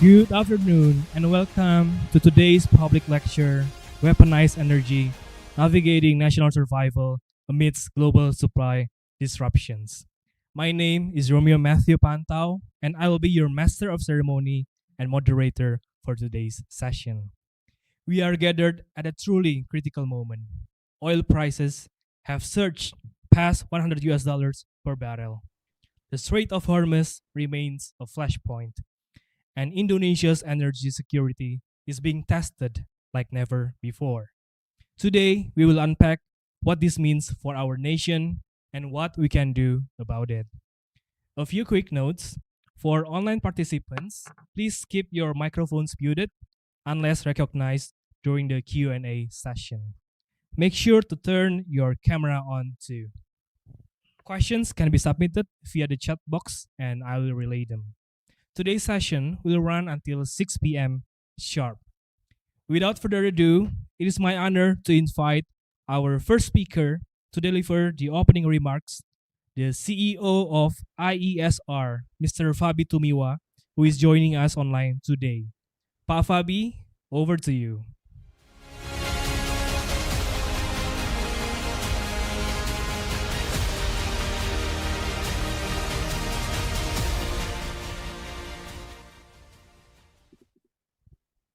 Good afternoon and welcome to today's public lecture, Weaponized Energy, Navigating National Survival Amidst Global Supply Disruptions. My name is Romeo Matthew Pantau, and I will be your master of ceremony and moderator for today's session. We are gathered at a truly critical moment. Oil prices have surged past 100 US dollars per barrel. The Strait of Hormuz remains a flashpoint, and Indonesia's energy security is being tested like never before. Today, we will unpack what this means for our nation and what we can do about it. A few quick notes. For online participants, please keep your microphones muted unless recognized during the Q&A session. Make sure to turn your camera on too. Questions can be submitted via the chat box and I will relay them. Today's session will run until 6 p.m. sharp. Without further ado, it is my honor to invite our first speaker to deliver the opening remarks, the CEO of IESR, Mr. Fabi Tumiwa, who is joining us online today. Pa Fabi, over to you.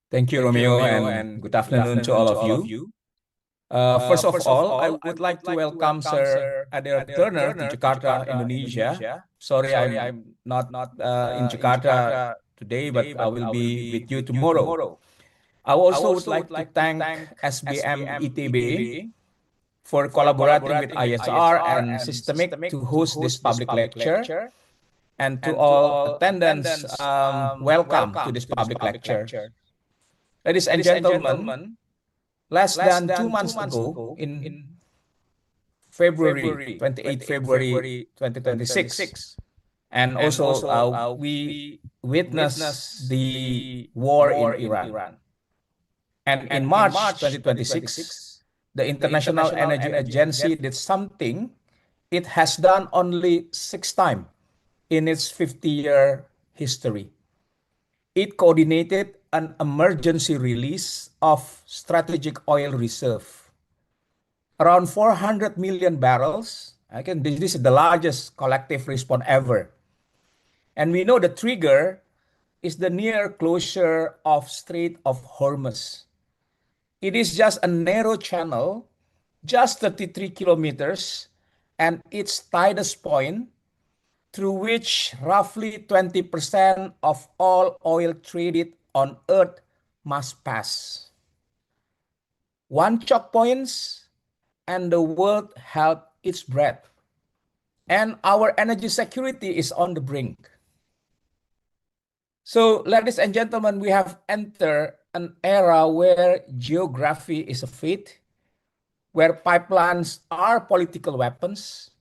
Thank you, Romeo, and good afternoon to all of you. First of all, I would like to welcome Sir Adair Turner to Jakarta, Indonesia. Sorry, I'm not in Jakarta today, but I will be with you tomorrow. I also would like to thank SBM ITB for collaborating with ISR and Systemic to host this public lecture. And to all attendants, welcome to this public lecture. Ladies and gentlemen, less than 2 months ago, in February, 28 February 2026, and also we witnessed the war in Iran. And in March 2026, the International Energy Agency did something it has done only 6 times in its 50-year history. It coordinated an emergency release of strategic oil reserve. Around 400 million barrels. Again, this is the largest collective response ever. And we know the trigger is the near closure of Strait of Hormuz. It is just a narrow channel, just 33 kilometers, and its tightest point, through which roughly 20% of all oil traded on Earth must pass. One choke points and the world held its breath. And our energy security is on the brink. So, ladies and gentlemen, we have entered an era where geography is a fate, where pipelines are political weapons,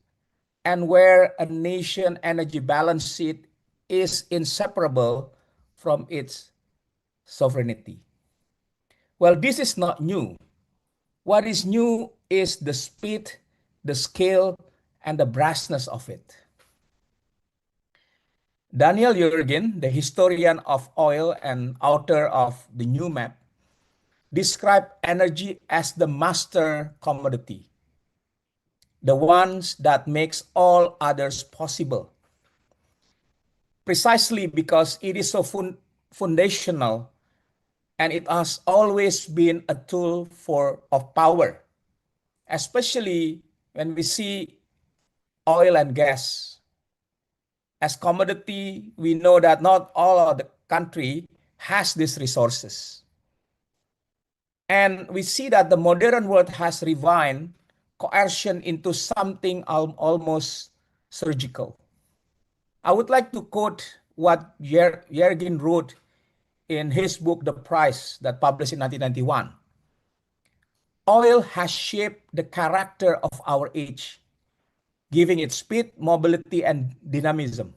and where a nation energy balance sheet is inseparable from its sovereignty. Well, this is not new. What is new is the speed, the scale, and the brassness of it. Daniel Jurgen, the historian of oil and author of the New Map, described energy as the master commodity, the ones that makes all others possible. Precisely because it is so foundational, and it has always been a tool of power, especially when we see oil and gas. As commodity, we know that not all of the country has these resources. And we see that the modern world has refined coercion into something almost surgical. I would like to quote what Jürgen wrote in his book, The Price, that published in 1991. Oil has shaped the character of our age, giving it speed, mobility, and dynamism.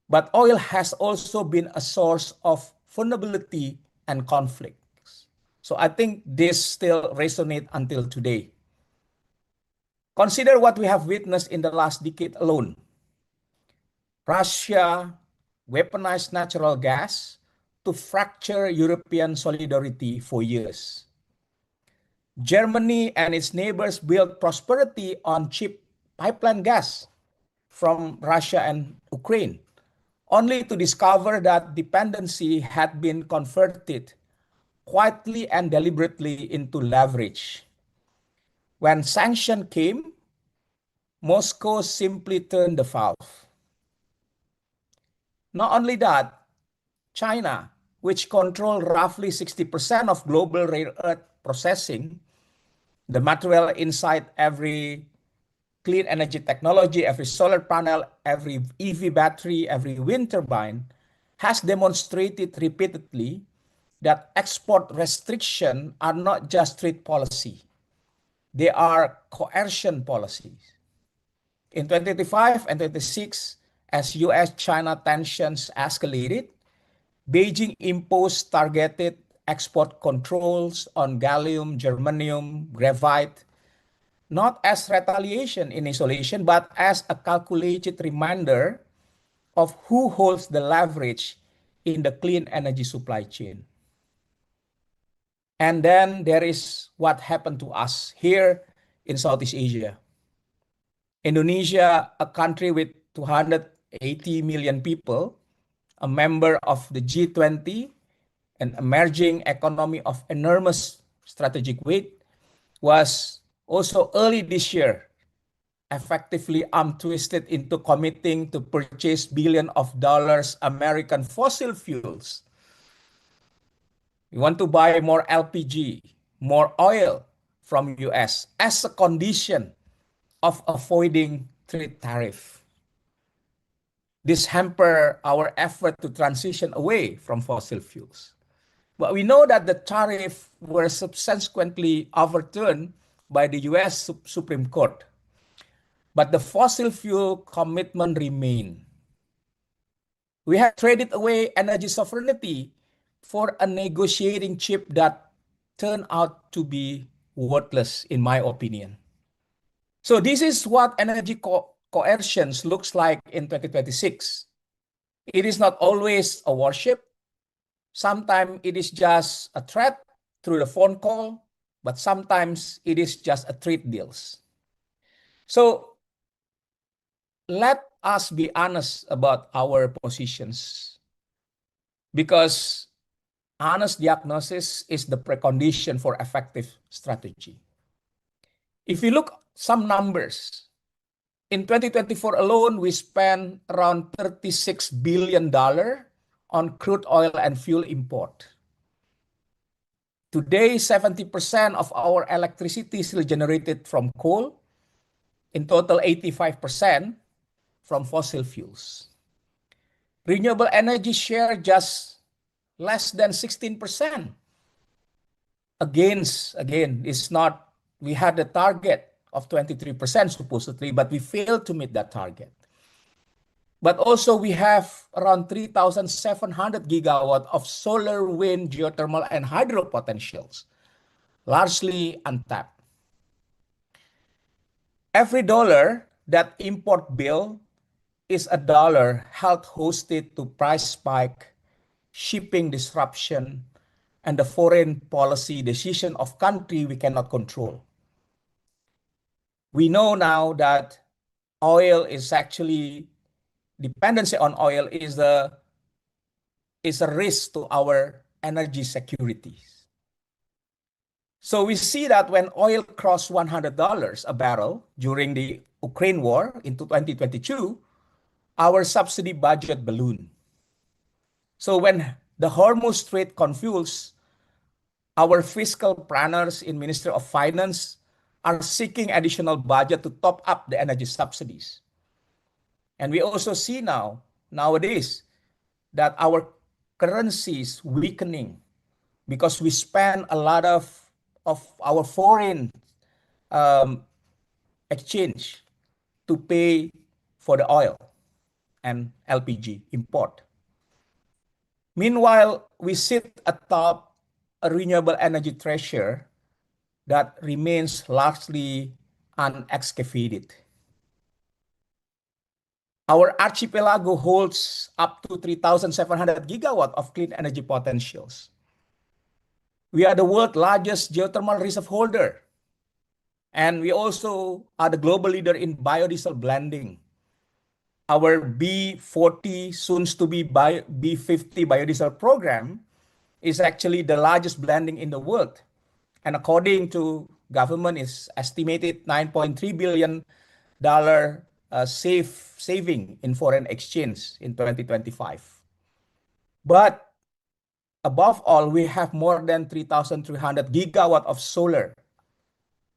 But oil has also been a source of vulnerability and conflicts. So I think this still resonates until today. Consider what we have witnessed in the last decade alone. Russia weaponized natural gas to fracture European solidarity for years. Germany and its neighbors built prosperity on cheap pipeline gas from Russia and Ukraine, only to discover that dependency had been converted quietly and deliberately into leverage. When sanction came, Moscow simply turned the valve. Not only that, China, which controlled roughly 60% of global rare earth processing, the material inside every clean energy technology, every solar panel, every EV battery, every wind turbine, has demonstrated repeatedly that export restrictions are not just trade policy. They are coercion policies. In 2025 and 2026, as US-China tensions escalated, Beijing imposed targeted export controls on gallium, germanium, graphite, not as retaliation in isolation, but as a calculated reminder of who holds the leverage in the clean energy supply chain. And then there is what happened to us here in Southeast Asia. Indonesia, a country with 280 million people, a member of the G20, an emerging economy of enormous strategic weight, was also early this year effectively twisted into committing to purchase billions of dollars American fossil fuels. We want to buy more LPG, more oil from US as a condition of avoiding trade tariff. This hamper our effort to transition away from fossil fuels. But we know that the tariff were subsequently overturned by the US Supreme Court. But the fossil fuel commitment remain. We have traded away energy sovereignty for a negotiating chip that turned out to be worthless, in my opinion. So this is what energy coercion looks like in 2026. It is not always a warship. Sometimes it is just a threat through the phone call, but sometimes it is just a trade deals. So let us be honest about our positions, because honest diagnosis is the precondition for effective strategy. If you look some numbers, in 2024 alone, we spent around $36 billion on crude oil and fuel import. Today, 70% of our electricity is still generated from coal. In total, 85% from fossil fuels. Renewable energy share just less than 16%. Again, it's not, we had a target of 23% supposedly, but we failed to meet that target. But also we have around 3,700 gigawatt of solar, wind, geothermal, and hydro potentials, largely untapped. Every dollar that import bill is a dollar held hosted to price spike, shipping disruption, and the foreign policy decision of country we cannot control. We know now that oil is actually, dependency on oil is a risk to our energy security. So we see that when oil crossed $100 a barrel during the Ukraine war into 2022, our subsidy budget ballooned. So when the Hormuz Strait confused, our fiscal planners in Ministry of Finance are seeking additional budget to top up the energy subsidies. And we also see nowadays, that our currency is weakening because we spend a lot of our foreign exchange to pay for the oil and LPG import. Meanwhile, we sit atop a renewable energy treasure that remains largely unexcavated. Our archipelago holds up to 3,700 gigawatt of clean energy potentials. We are the world's largest geothermal reserve holder. And we also are the global leader in biodiesel blending. Our B40, soon to be B50 biodiesel program is actually the largest blending in the world. And according to government, is estimated $9.3 billion saving in foreign exchange in 2025. But above all, we have more than 3,300 gigawatt of solar,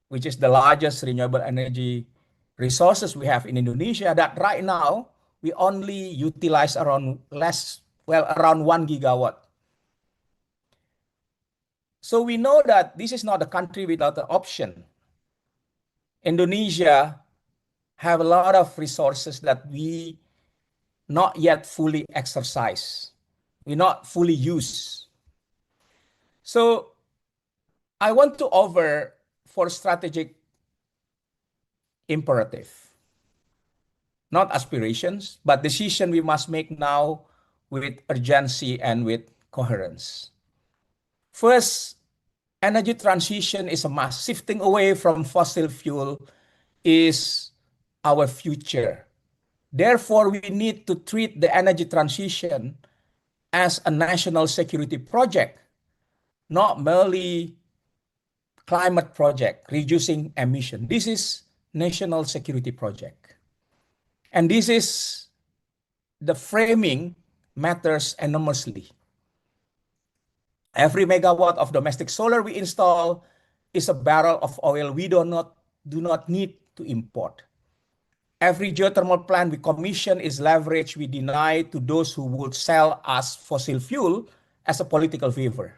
which is the largest renewable energy resources we have in Indonesia, that right now we only utilize around 1 gigawatt. So we know that this is not a country without an option. Indonesia have a lot of resources that we not yet fully exercise. We not fully use. So I want to offer for strategic imperative, not aspirations, but decision we must make now with urgency and with coherence. First, energy transition is a must. Shifting away from fossil fuel is our future. Therefore, we need to treat the energy transition as a national security project, not merely climate project, reducing emission. This is national security project. And this is the framing matters enormously. Every megawatt of domestic solar we install is a barrel of oil we do not need to import. Every geothermal plant we commission is leverage we deny to those who would sell us fossil fuel as a political favor.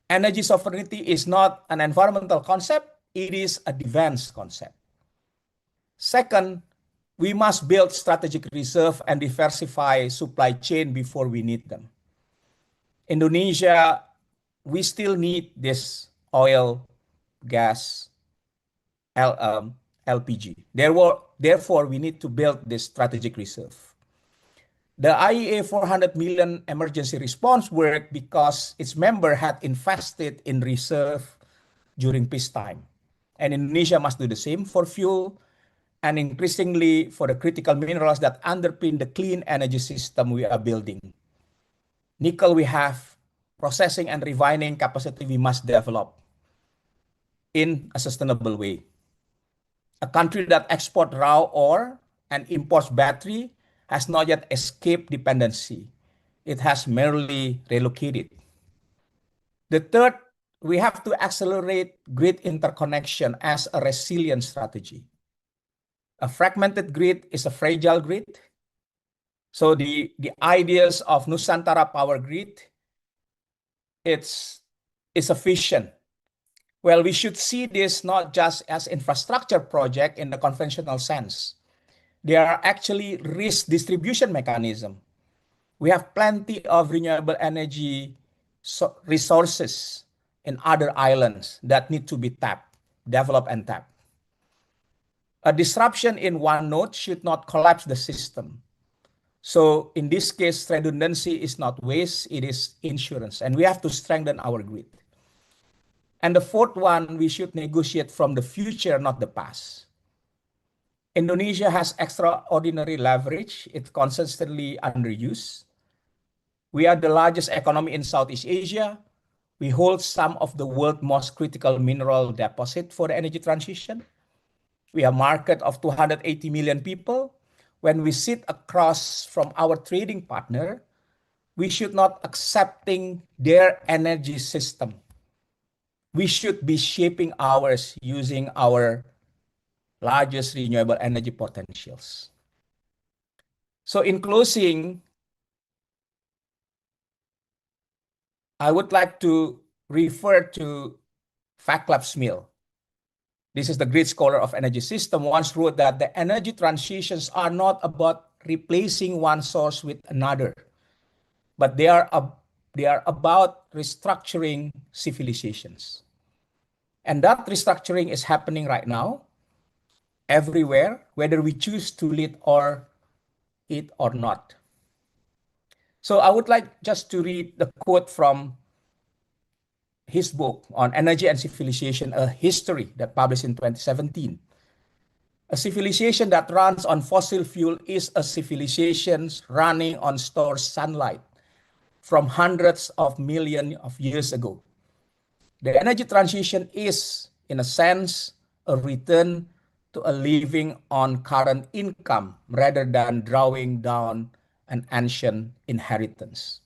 Energy sovereignty is not an environmental concept, it is a defense concept. Second, we must build strategic reserve and diversify supply chain before we need them. Indonesia, we still need this oil, gas, LPG. Therefore, we need to build this strategic reserve. The IEA 400 million emergency response worked because its member had invested in reserve during peacetime. And Indonesia must do the same for fuel and increasingly for the critical minerals that underpin the clean energy system we are building. Nickel we have, processing and refining capacity we must develop in a sustainable way. A country that exports raw ore and imports battery has not yet escaped dependency. It has merely relocated. The third, we have to accelerate grid interconnection as a resilient strategy. A fragmented grid is a fragile grid. So the ideas of Nusantara power grid, it's sufficient. Well, we should see this not just as infrastructure project in the conventional sense. They are actually risk distribution mechanism. We have plenty of renewable energy resources in other islands that need to be tapped, developed and tapped. A disruption in one node should not collapse the system. So in this case, redundancy is not waste, it is insurance. And we have to strengthen our grid. And the fourth one, we should negotiate from the future, not the past. Indonesia has extraordinary leverage. It's consistently underused. We are the largest economy in Southeast Asia. We hold some of the world's most critical mineral deposit for the energy transition. We are a market of 280 million people. When we sit across from our trading partner, we should not accepting their energy system. We should be shaping ours using our largest renewable energy potentials. So in closing, I would like to refer to Vaclav Smil. This is the great scholar of energy system, once wrote that the energy transitions are not about replacing one source with another, but they are about restructuring civilizations. And that restructuring is happening right now, everywhere, whether we choose to lead or it or not. So I would like just to read the quote from his book on Energy and Civilization, A History, that published in 2017. A civilization that runs on fossil fuel is a civilization running on stored sunlight from hundreds of millions of years ago. The energy transition is, in a sense, a return to a living on current income rather than drawing down an ancient inheritance.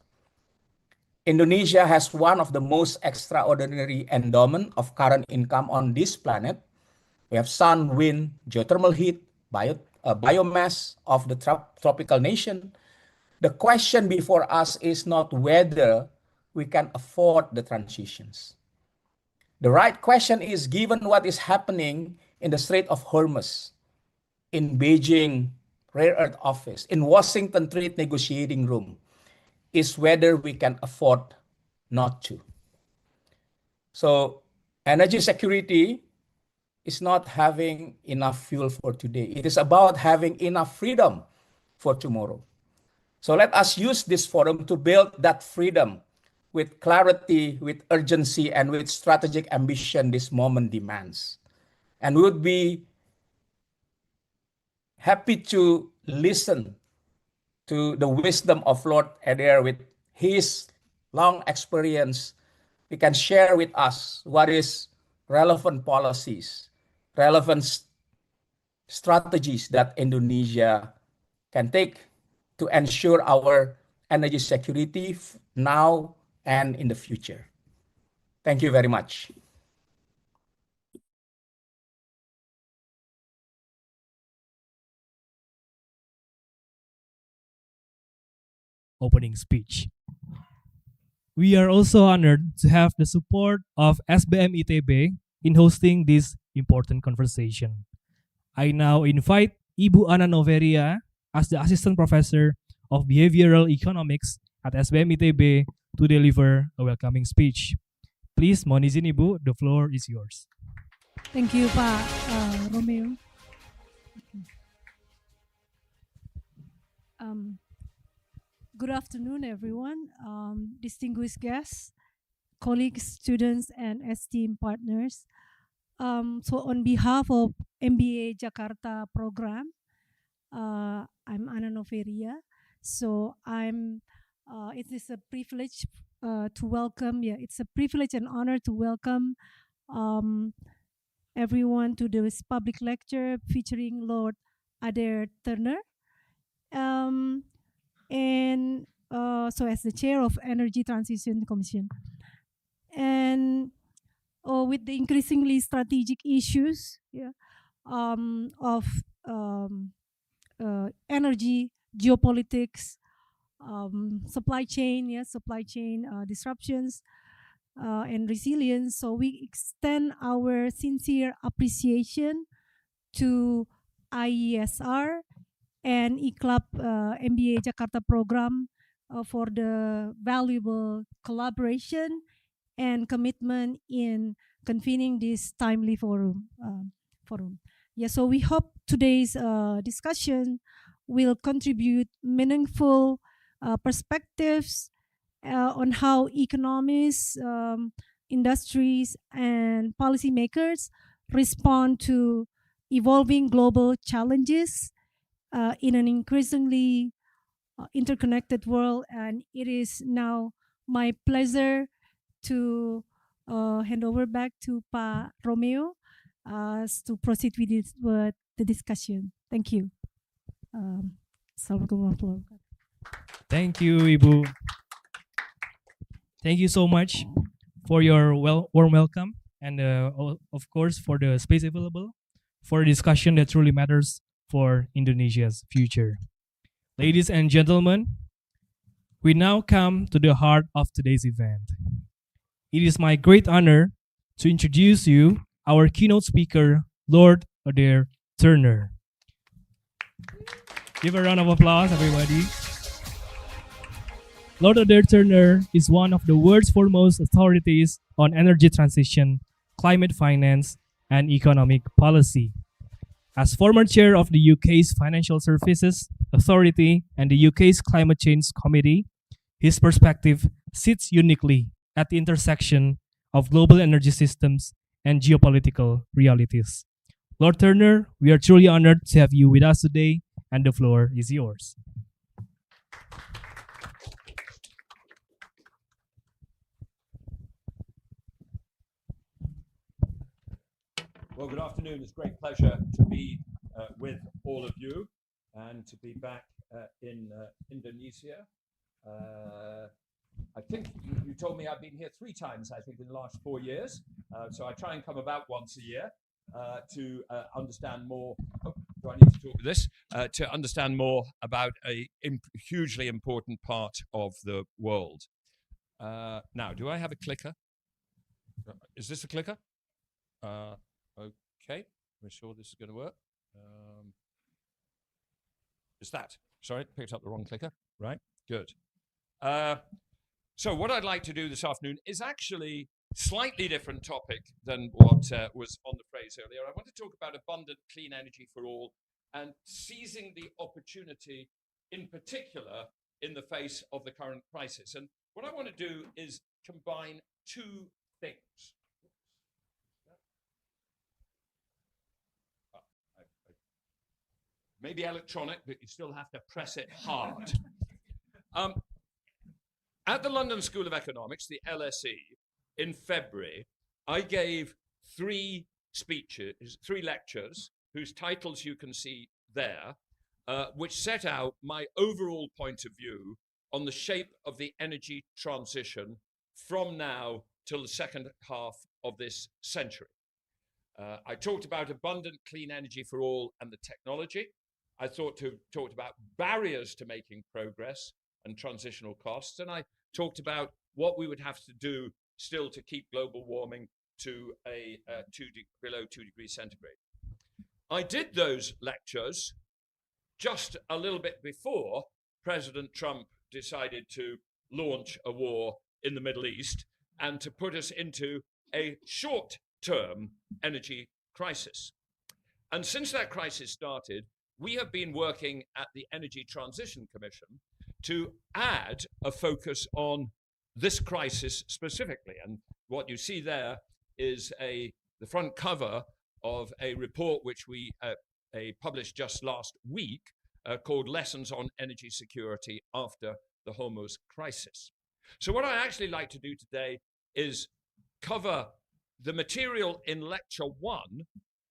Indonesia has one of the most extraordinary endowment of current income on this planet. We have sun, wind, geothermal heat, biomass of the tropical nation. The question before us is not whether we can afford the transitions. The right question is, given what is happening in the Strait of Hormuz, in Beijing Rare Earth Office, in Washington Trade Negotiating Room, is whether we can afford not to. So energy security is not having enough fuel for today. It is about having enough freedom for tomorrow. So let us use this forum to build that freedom with clarity, with urgency, and with strategic ambition this moment demands. And we would be happy to listen to the wisdom of Lord Adair with his long experience. He can share with us what is relevant policies, relevant strategies that Indonesia can take to ensure our energy security now and in the future. Thank you very much. Opening speech. We are also honored to have the support of SBM ITB in hosting this important conversation. I now invite Ibu Ana Noveria as the Assistant Professor of Behavioral Economics at SBM ITB to deliver a welcoming speech. Please, mohon izin Ibu, the floor is yours. Thank you, Pak Romeo. Good afternoon, everyone. Distinguished guests, colleagues, students, and esteemed partners. So on behalf of MBA Jakarta program, I'm Ana Noveria. So it is a privilege to welcome, it's a privilege and honor to welcome everyone to this public lecture featuring Lord Adair Turner. So as the chair of Energy Transition Commission. And with the increasingly strategic issues of energy, geopolitics, supply chain disruptions, and resilience. So we extend our sincere appreciation to IESR and ICLAB MBA Jakarta program for the valuable collaboration and commitment in convening this timely forum. Yeah, so we hope today's discussion will contribute meaningful perspectives on how economists, industries, and policymakers respond to evolving global challenges in an increasingly interconnected world. And it is now my pleasure to hand over back to Pa Romeo to proceed with the discussion. Thank you. Thank you, Ibu. Thank you so much for your warm welcome and of course for the space available for a discussion that truly matters for Indonesia's future. Ladies and gentlemen, we now come to the heart of today's event. It is my great honor to introduce you our keynote speaker, Lord Adair Turner. Give a round of applause, everybody. Lord Adair Turner is one of the world's foremost authorities on energy transition, climate finance, and economic policy. As former chair of the UK's Financial Services Authority and the UK's Climate Change Committee, his perspective sits uniquely at the intersection of global energy systems and geopolitical realities. Lord Turner, we are truly honored to have you with us today, and the floor is yours. Well, good afternoon. It's a great pleasure to be with all of you and to be back in Indonesia. I think you told me I've been here 3 times, I think, in the last 4 years. So I try and come about once a year to understand more. Oh, do I need to talk with this? To understand more about a hugely important part of the world. Now, do I have a clicker? Is this a clicker? Okay, we're sure this is going to work. Is that? Sorry, picked up the wrong clicker. Right, good. So what I'd like to do this afternoon is actually slightly different topic than what was on the phrase earlier. I want to talk about abundant clean energy for all and seizing the opportunity in particular in the face of the current crisis. And what I want to do is combine 2 things. Maybe electronic, but you still have to press it hard. At the London School of Economics, the LSE, in February, I gave 3 speeches, 3 lectures, whose titles you can see there, which set out my overall point of view on the shape of the energy transition from now till the second half of this century. I talked about abundant clean energy for all and the technology. I talked about barriers to making progress and transitional costs, and I talked about what we would have to do still to keep global warming to below 2 degrees centigrade. I did those lectures just a little bit before President Trump decided to launch a war in the Middle East and to put us into a short-term energy crisis. And since that crisis started, we have been working at the Energy Transition Commission to add a focus on this crisis specifically. And what you see there is the front cover of a report which we published just last week called Lessons on Energy Security After the Hormuz Crisis. So what I actually like to do today is cover the material in lecture 1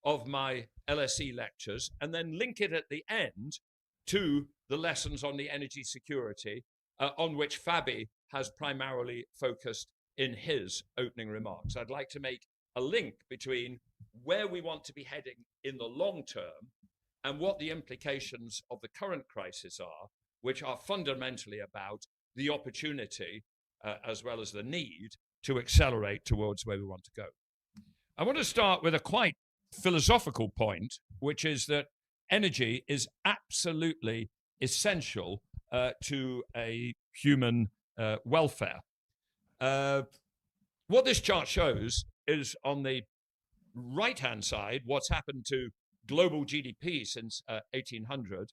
of my LSE lectures and then link it at the end to the lessons on the energy security on which Fabi has primarily focused in his opening remarks. I'd like to make a link between where we want to be heading in the long term and what the implications of the current crisis are, which are fundamentally about the opportunity as well as the need to accelerate towards where we want to go. I want to start with a quite philosophical point, which is that energy is absolutely essential to a human welfare. What this chart shows is on the right-hand side what's happened to global GDP since 1800,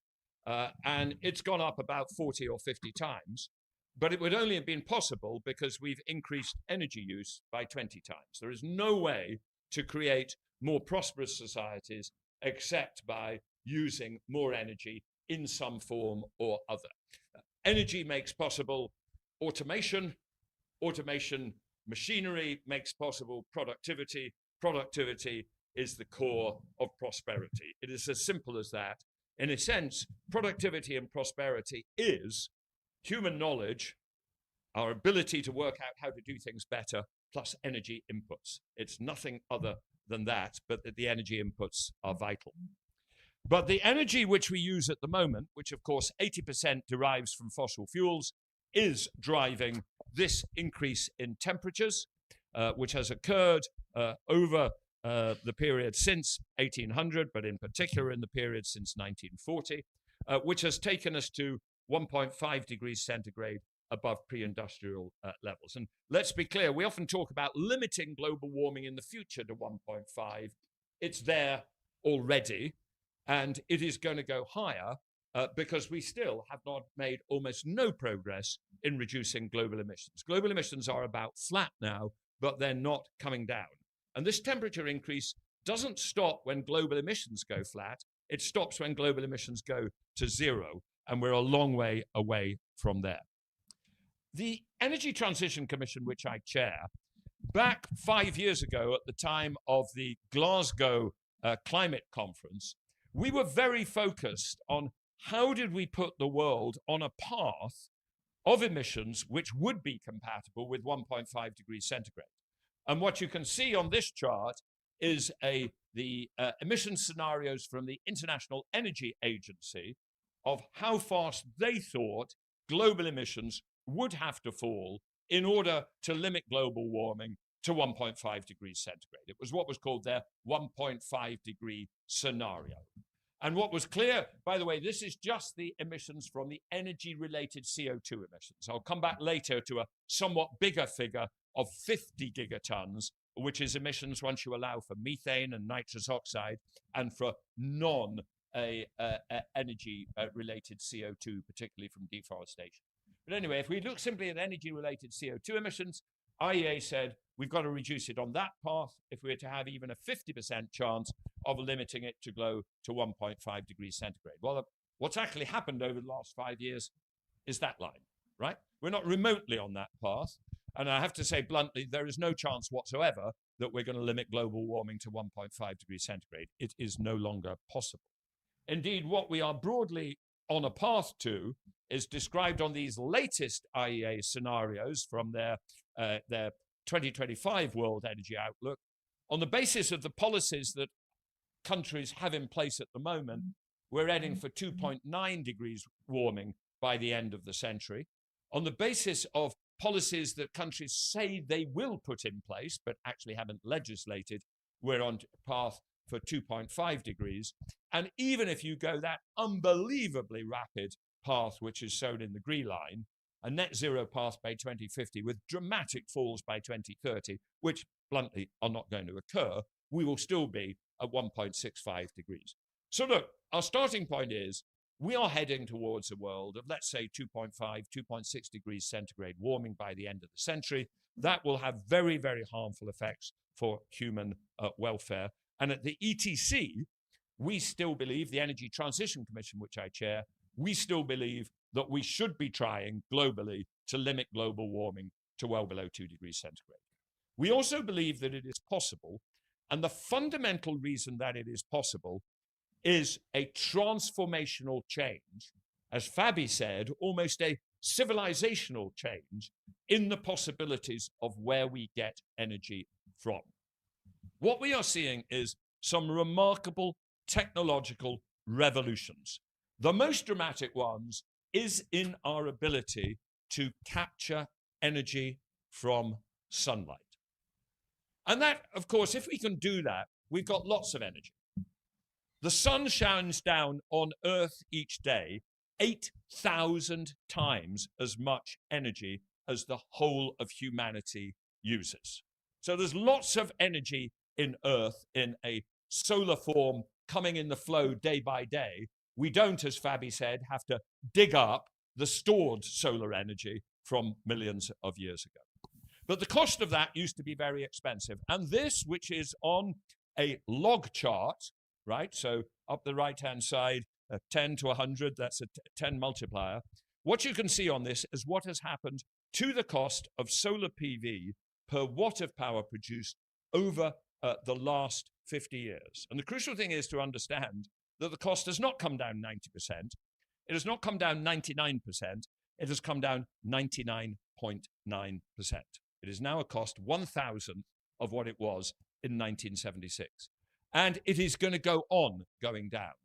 and it's gone up about 40 or 50 times, but it would only have been possible because we've increased energy use by 20 times. There is no way to create more prosperous societies except by using more energy in some form or other. Energy makes possible automation. Automation, machinery makes possible productivity. Productivity is the core of prosperity. It is as simple as that. In a sense, productivity and prosperity is human knowledge, our ability to work out how to do things better, plus energy inputs. It's nothing other than that, but that the energy inputs are vital. But the energy which we use at the moment, which of course 80% derives from fossil fuels, is driving this increase in temperatures, which has occurred over the period since 1800, but in particular in the period since 1940, which has taken us to 1.5 degrees centigrade above pre-industrial levels. And let's be clear, we often talk about limiting global warming in the future to 1.5. It's there already. and it is going to go higher because we still have not made almost no progress in reducing global emissions. Global emissions are about flat now, but they're not coming down. And this temperature increase doesn't stop when global emissions go flat. It stops when global emissions go to zero, and we're a long way away from there. The Energy Transition Commission, which I chair, back 5 years ago at the time of the Glasgow climate conference, we were very focused on how did we put the world on a path of emissions which would be compatible with 1.5 degrees centigrade. And what you can see on this chart is the emission scenarios from the International Energy Agency of how fast they thought global emissions would have to fall in order to limit global warming to 1.5 degrees centigrade. It was what was called their 1.5 degree scenario. And what was clear, by the way, this is just the emissions from the energy-related CO2 emissions. I'll come back later to a somewhat bigger figure of 50 gigatons, which is emissions once you allow for methane and nitrous oxide and for non-energy-related CO2, particularly from deforestation. But anyway, if we look simply at energy-related CO2 emissions, IEA said we've got to reduce it on that path if we're to have even a 50% chance of limiting it to go to 1.5 degrees centigrade. Well, what's actually happened over the last 5 years is that line, right? We're not remotely on that path. And I have to say bluntly, there is no chance whatsoever that we're going to limit global warming to 1.5 degrees centigrade. It is no longer possible. Indeed, what we are broadly on a path to is described on these latest IEA scenarios from their 2025 World Energy Outlook. On the basis of the policies that countries have in place at the moment, we're heading for 2.9 degrees warming by the end of the century. On the basis of policies that countries say they will put in place, but actually haven't legislated, we're on path for 2.5 degrees. And even if you go that unbelievably rapid path, which is shown in the green line, a net zero path by 2050 with dramatic falls by 2030, which bluntly are not going to occur, we will still be at 1.65 degrees. So look, our starting point is we are heading towards a world of, let's say, 2.5, 2.6 degrees centigrade warming by the end of the century. That will have very, very harmful effects for human welfare. And at the ETC, we still believe, the Energy Transition Commission, which I chair, we still believe that we should be trying globally to limit global warming to well below 2 degrees centigrade. We also believe that it is possible, and the fundamental reason that it is possible is a transformational change, as Fabi said, almost a civilizational change in the possibilities of where we get energy from. What we are seeing is some remarkable technological revolutions. The most dramatic ones is in our ability to capture energy from sunlight. And that, of course, if we can do that, we've got lots of energy. The sun shines down on Earth each day 8,000 times as much energy as the whole of humanity uses. So there's lots of energy in Earth in a solar form coming in the flow day by day. We don't, as Fabi said, have to dig up the stored solar energy from millions of years ago. But the cost of that used to be very expensive. And this, which is on a log chart, right? So up the right-hand side, 10 to 100, that's a 10 multiplier. What you can see on this is what has happened to the cost of solar PV per watt of power produced over the last 50 years. And the crucial thing is to understand that the cost has not come down 90%. It has not come down 99%. It has come down 99.9%. It is now a cost 1,000th of what it was in 1976. And it is going to go on going down.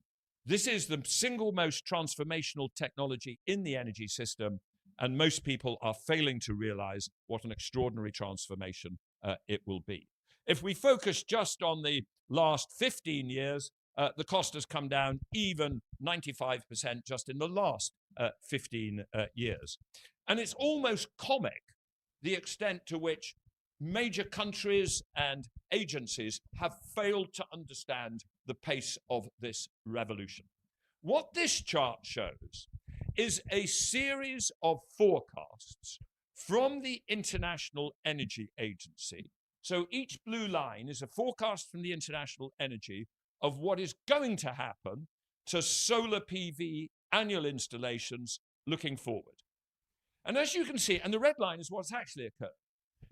This is the single most transformational technology in the energy system, and most people are failing to realize what an extraordinary transformation it will be. If we focus just on the last 15 years, the cost has come down even 95% just in the last 15 years. And it's almost comic the extent to which major countries and agencies have failed to understand the pace of this revolution. What this chart shows is a series of forecasts from the International Energy Agency. So each blue line is a forecast from the International Energy of what is going to happen to solar PV annual installations looking forward. And as you can see, and the red line is what's actually occurred.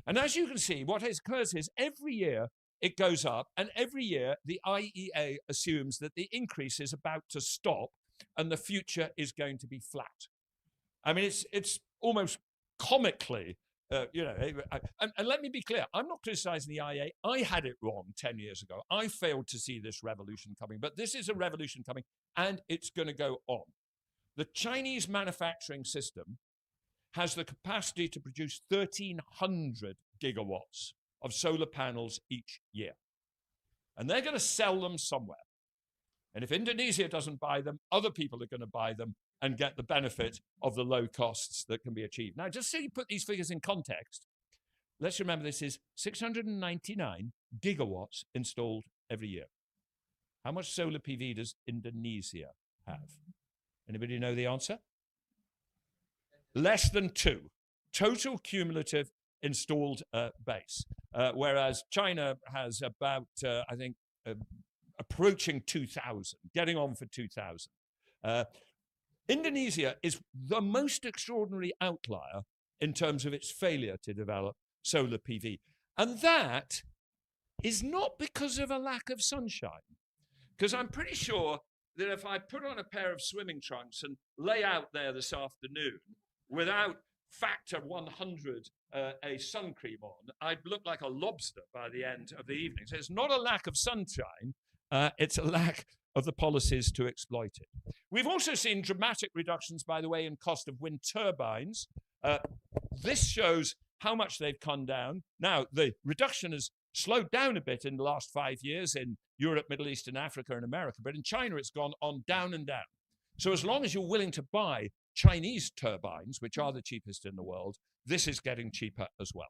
And as you can see, what occurs is every year it goes up, and every year the IEA assumes that the increase is about to stop and the future is going to be flat. I mean, it's almost comically, and let me be clear, I'm not criticizing the IEA. I had it wrong 10 years ago. I failed to see this revolution coming, but this is a revolution coming, and it's going to go on. The Chinese manufacturing system has the capacity to produce 1,300 gigawatts of solar panels each year. And they're going to sell them somewhere. And if Indonesia doesn't buy them, other people are going to buy them and get the benefit of the low costs that can be achieved. Now, just so you put these figures in context, let's remember this is 699 gigawatts installed every year. How much solar PV does Indonesia have? Anybody know the answer? Less than 2 total cumulative installed base, whereas China has about, approaching 2,000, getting on for 2,000. Indonesia is the most extraordinary outlier in terms of its failure to develop solar PV. And that is not because of a lack of sunshine. Because I'm pretty sure that if I put on a pair of swimming trunks and lay out there this afternoon without factor 100 a sun cream on, I'd look like a lobster by the end of the evening. So it's not a lack of sunshine, it's a lack of the policies to exploit it. We've also seen dramatic reductions, by the way, in cost of wind turbines. This shows how much they've come down. Now, the reduction has slowed down a bit in the last 5 years in Europe, Middle East, and Africa and America, but in China it's gone on down and down. So as long as you're willing to buy Chinese turbines, which are the cheapest in the world, this is getting cheaper as well.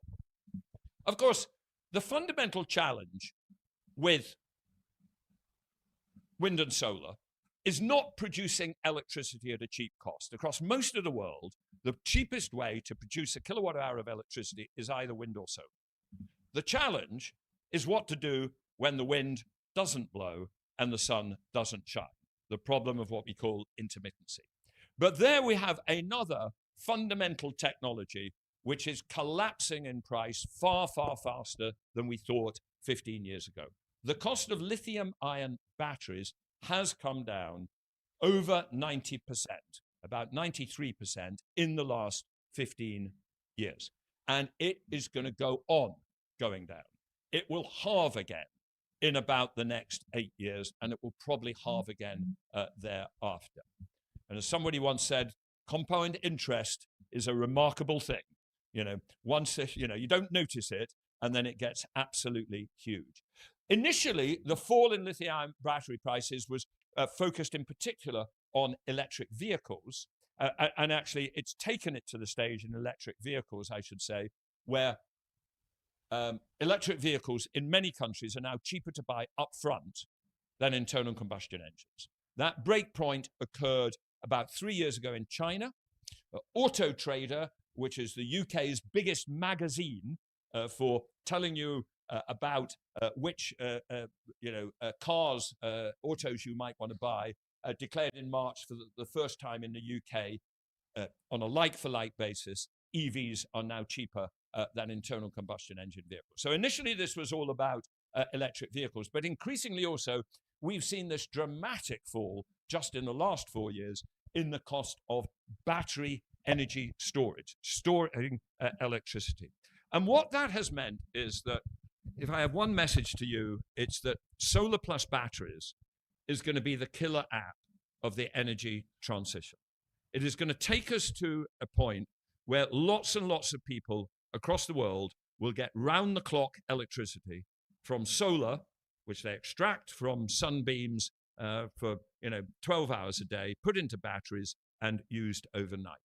Of course, the fundamental challenge with wind and solar is not producing electricity at a cheap cost. Across most of the world, the cheapest way to produce a kilowatt hour of electricity is either wind or solar. The challenge is what to do when the wind doesn't blow and the sun doesn't shine, the problem of what we call intermittency. But there we have another fundamental technology which is collapsing in price far, far faster than we thought 15 years ago. The cost of lithium-ion batteries has come down over 90%, about 93% in the last 15 years. And it is going to go on going down. It will halve again in about the next 8 years, and it will probably halve again thereafter. And as somebody once said, compound interest is a remarkable thing. Once you don't notice it, and then it gets absolutely huge. Initially, the fall in lithium battery prices was focused in particular on electric vehicles, and actually it's taken it to the stage in electric vehicles, I should say, where electric vehicles in many countries are now cheaper to buy upfront than internal combustion engines. That break point occurred about 3 years ago in China. Auto Trader, which is the UK's biggest magazine for telling you about which cars, autos you might want to buy, declared in March for the first time in the UK on a like-for-like basis, EVs are now cheaper than internal combustion engine vehicles. So initially this was all about electric vehicles, but increasingly also we've seen this dramatic fall just in the last 4 years in the cost of battery energy storage, storing electricity. And what that has meant is that if I have one message to you, it's that solar plus batteries is going to be the killer app of the energy transition. It is going to take us to a point where lots and lots of people across the world will get round-the-clock electricity from solar, which they extract from sunbeams for 12 hours a day, put into batteries and used overnight.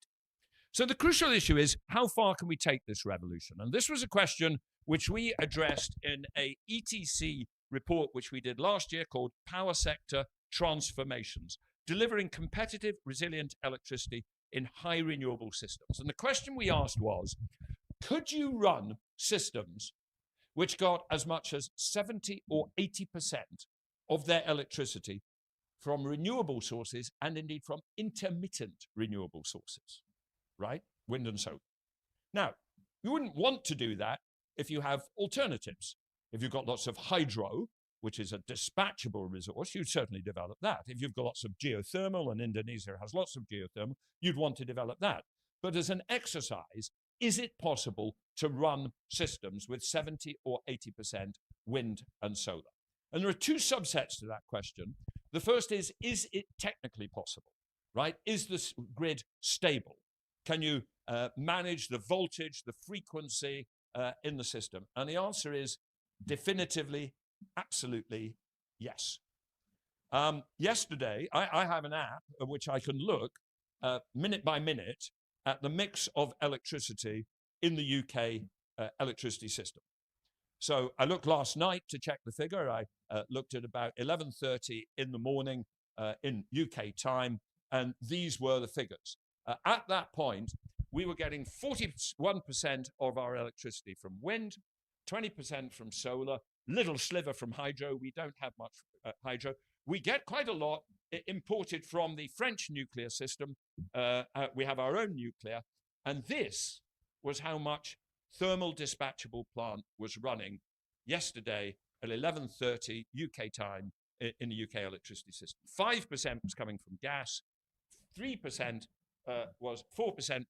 So the crucial issue is, how far can we take this revolution? And this was a question which we addressed in a ETC report which we did last year called Power Sector Transformations, delivering competitive, resilient electricity in high renewable systems. And the question we asked was, could you run systems which got as much as 70 or 80% of their electricity from renewable sources, and indeed from intermittent renewable sources, right? Wind and solar. Now, you wouldn't want to do that if you have alternatives. If you've got lots of hydro, which is a dispatchable resource, you'd certainly develop that. If you've got lots of geothermal, and Indonesia has lots of geothermal, you'd want to develop that. But as an exercise, is it possible to run systems with 70 or 80% wind and solar? And there are two subsets to that question. The first is it technically possible, right? Is this grid stable? Can you manage the voltage, the frequency in the system? And the answer is definitively, absolutely yes. Yesterday, I have an app of which I can look minute by minute at the mix of electricity in the UK electricity system. So I looked last night to check the figure. I looked at about 11:30 in the morning in UK time, and these were the figures. At that point, we were getting 41% of our electricity from wind, 20% from solar, little sliver from hydro. We don't have much hydro. We get quite a lot imported from the French nuclear system. We have our own nuclear, and this was how much thermal dispatchable plant was running yesterday at 11:30 UK time in the UK electricity system. 5% was coming from gas, 4%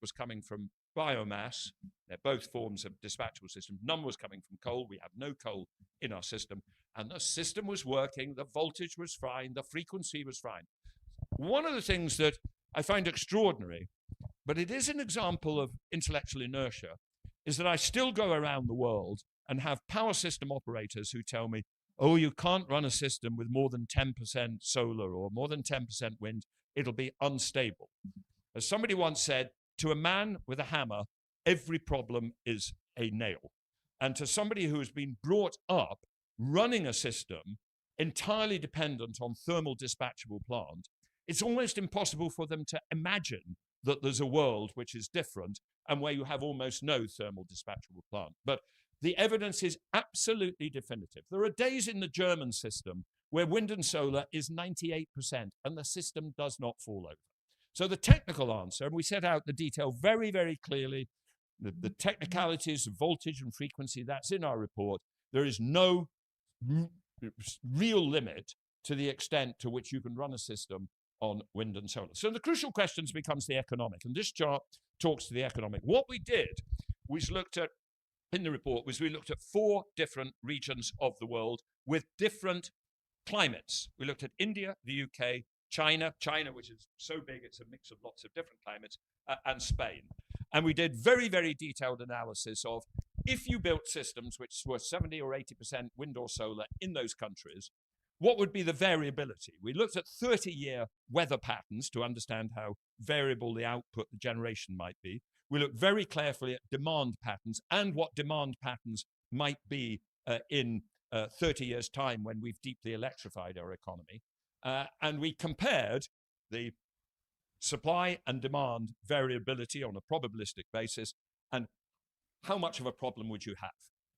was coming from biomass. They're both forms of dispatchable system. None was coming from coal. We have no coal in our system. And the system was working, the voltage was fine, the frequency was fine. One of the things that I find extraordinary, but it is an example of intellectual inertia, is that I still go around the world and have power system operators who tell me, oh, you can't run a system with more than 10% solar or more than 10% wind, it'll be unstable. As somebody once said, to a man with a hammer, every problem is a nail. And to somebody who has been brought up running a system entirely dependent on thermal dispatchable plant, it's almost impossible for them to imagine that there's a world which is different and where you have almost no thermal dispatchable plant. But the evidence is absolutely definitive. There are days in the German system where wind and solar is 98% and the system does not fall over. So the technical answer, and we set out the detail very, very clearly, the technicalities of voltage and frequency, that's in our report. There is no real limit to the extent to which you can run a system on wind and solar. So the crucial questions becomes the economic, and this chart talks to the economic. What we did was looked at, in the report, was we looked at 4 different regions of the world with different climates. We looked at India, the UK, China, which is so big it's a mix of lots of different climates, and Spain. And we did very, very detailed analysis of if you built systems which were 70 or 80% wind or solar in those countries, what would be the variability? We looked at 30-year weather patterns to understand how variable the output, the generation might be. We looked very carefully at demand patterns and what demand patterns might be in 30 years' time when we've deeply electrified our economy. And we compared the supply and demand variability on a probabilistic basis and how much of a problem would you have?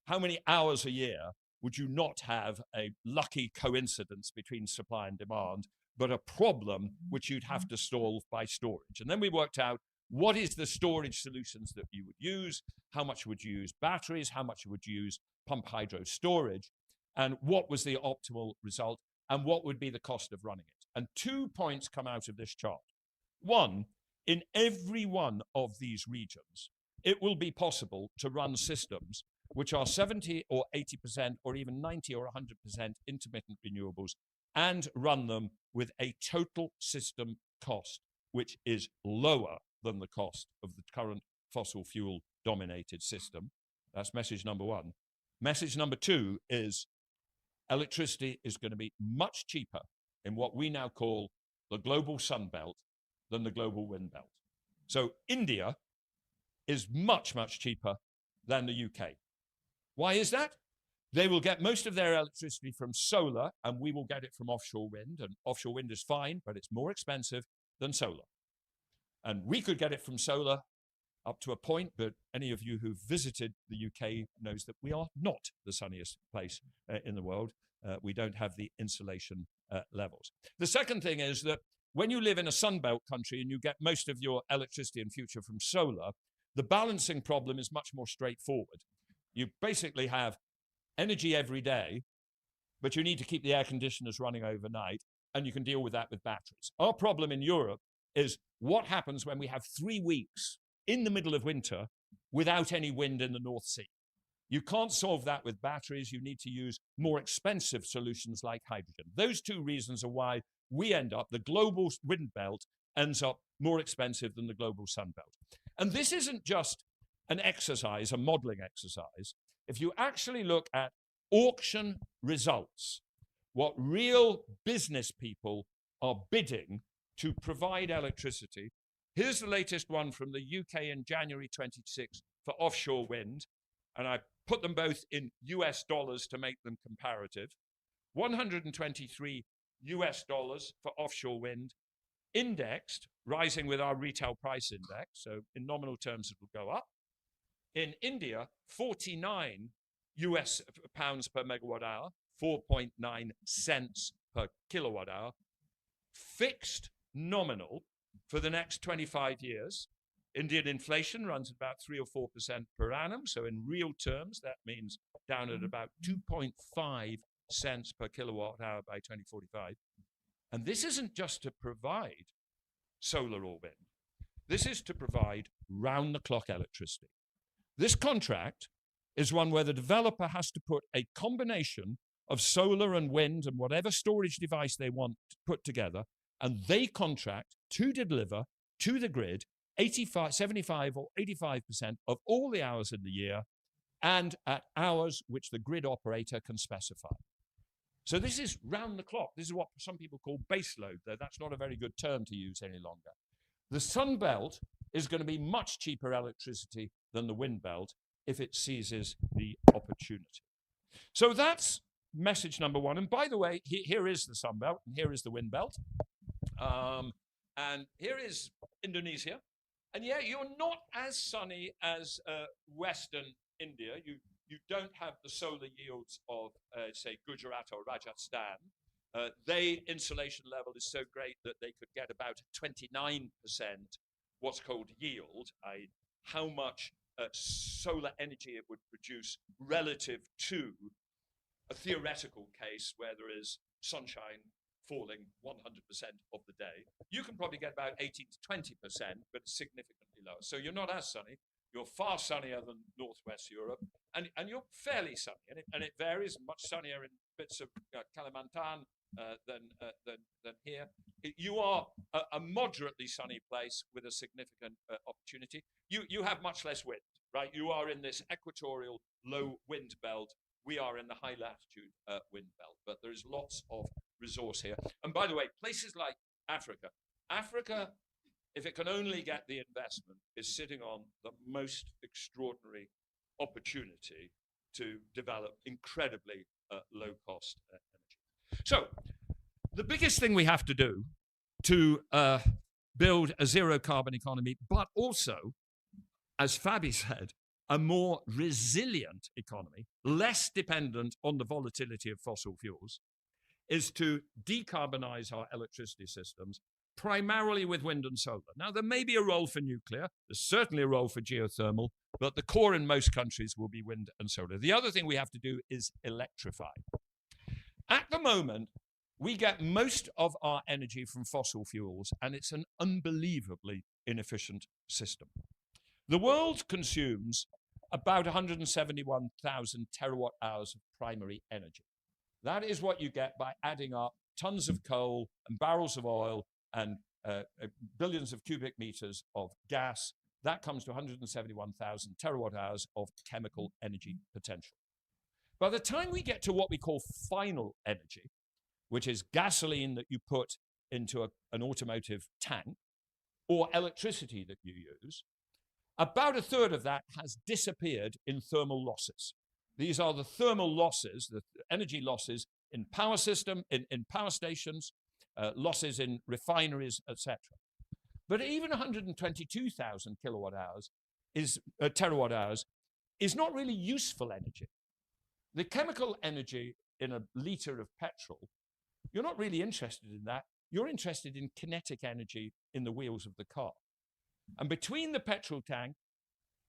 How many hours a year would you not have a lucky coincidence between supply and demand, but a problem which you'd have to solve by storage? And then we worked out what is the storage solutions that you would use, how much would you use batteries, how much would you use pump hydro storage, and what was the optimal result, and what would be the cost of running it. And 2 points come out of this chart. One, in every one of these regions, it will be possible to run systems which are 70 or 80% or even 90 or 100% intermittent renewables and run them with a total system cost which is lower than the cost of the current fossil fuel dominated system. That's message number 1. Message number 2 is electricity is going to be much cheaper in what we now call the global sun belt than the global wind belt. So India is much, much cheaper than the UK. Why is that? They will get most of their electricity from solar, and we will get it from offshore wind. And offshore wind is fine, but it's more expensive than solar. And we could get it from solar up to a point, but any of you who've visited the UK knows that we are not the sunniest place in the world. We don't have the insulation levels. The second thing is that when you live in a sunbelt country and you get most of your electricity in future from solar, the balancing problem is much more straightforward. You basically have energy every day, but you need to keep the air conditioners running overnight, and you can deal with that with batteries. Our problem in Europe is what happens when we have 3 weeks in the middle of winter without any wind in the North Sea. You can't solve that with batteries. You need to use more expensive solutions like hydrogen. Those two reasons are why we end up, the global wind belt ends up more expensive than the global sun belt. And this isn't just an exercise, a modeling exercise. If you actually look at auction results, what real business people are bidding to provide electricity, here's the latest one from the UK in January 26 for offshore wind, and I put them both in US dollars to make them comparative. 123 US dollars for offshore wind, indexed, rising with our retail price index, so in nominal terms it will go up. In India, 49 US pounds per megawatt hour, 4.9 cents per kilowatt hour, fixed nominal for the next 25 years. Indian inflation runs at about 3 or 4% per annum. So in real terms, that means down at about 2.5 cents per kilowatt hour by 2045. And this isn't just to provide solar or wind. This is to provide round-the-clock electricity. This contract is one where the developer has to put a combination of solar and wind and whatever storage device they want to put together, and they contract to deliver to the grid 75 or 85% of all the hours in the year, and at hours which the grid operator can specify. So this is round the clock. This is what some people call baseload, though that's not a very good term to use any longer. The sun belt is going to be much cheaper electricity than the wind belt if it seizes the opportunity. So that's message number one. And by the way, here is the sun belt and here is the wind belt. And here is Indonesia. And yeah, you're not as sunny as Western India. You don't have the solar yields of, say, Gujarat or Rajasthan. Their insulation level is so great that they could get about 29% what's called yield, i.e. how much solar energy it would produce relative to a theoretical case where there is sunshine falling 100% of the day. You can probably get about 18 to 20%, but significantly lower. So you're not as sunny. You're far sunnier than Northwest Europe, and you're fairly sunny, and it varies. Much sunnier in bits of Kalimantan than here. You are a moderately sunny place with a significant opportunity. You have much less wind, right? You are in this equatorial low wind belt. We are in the high latitude wind belt, but there is lots of resource here. And by the way, places like Africa, if it can only get the investment, is sitting on the most extraordinary opportunity to develop incredibly low-cost energy. So the biggest thing we have to do to build a zero-carbon economy, but also, as Fabi said, a more resilient economy, less dependent on the volatility of fossil fuels, is to decarbonize our electricity systems, primarily with wind and solar. Now, there may be a role for nuclear. There's certainly a role for geothermal, but the core in most countries will be wind and solar. The other thing we have to do is electrify. At the moment, we get most of our energy from fossil fuels, and it's an unbelievably inefficient system. The world consumes about 171,000 terawatt hours of primary energy. That is what you get by adding up tons of coal and barrels of oil and billions of cubic meters of gas. That comes to 171,000 terawatt hours of chemical energy potential. By the time we get to what we call final energy, which is gasoline that you put into an automotive tank, or electricity that you use, about a third of that has disappeared in thermal losses. These are the thermal losses, the energy losses in power system, in power stations, losses in refineries, etc. But even 122,000 kilowatt hours terawatt hours is not really useful energy. The chemical energy in a liter of petrol, you're not really interested in that. You're interested in kinetic energy in the wheels of the car. And between the petrol tank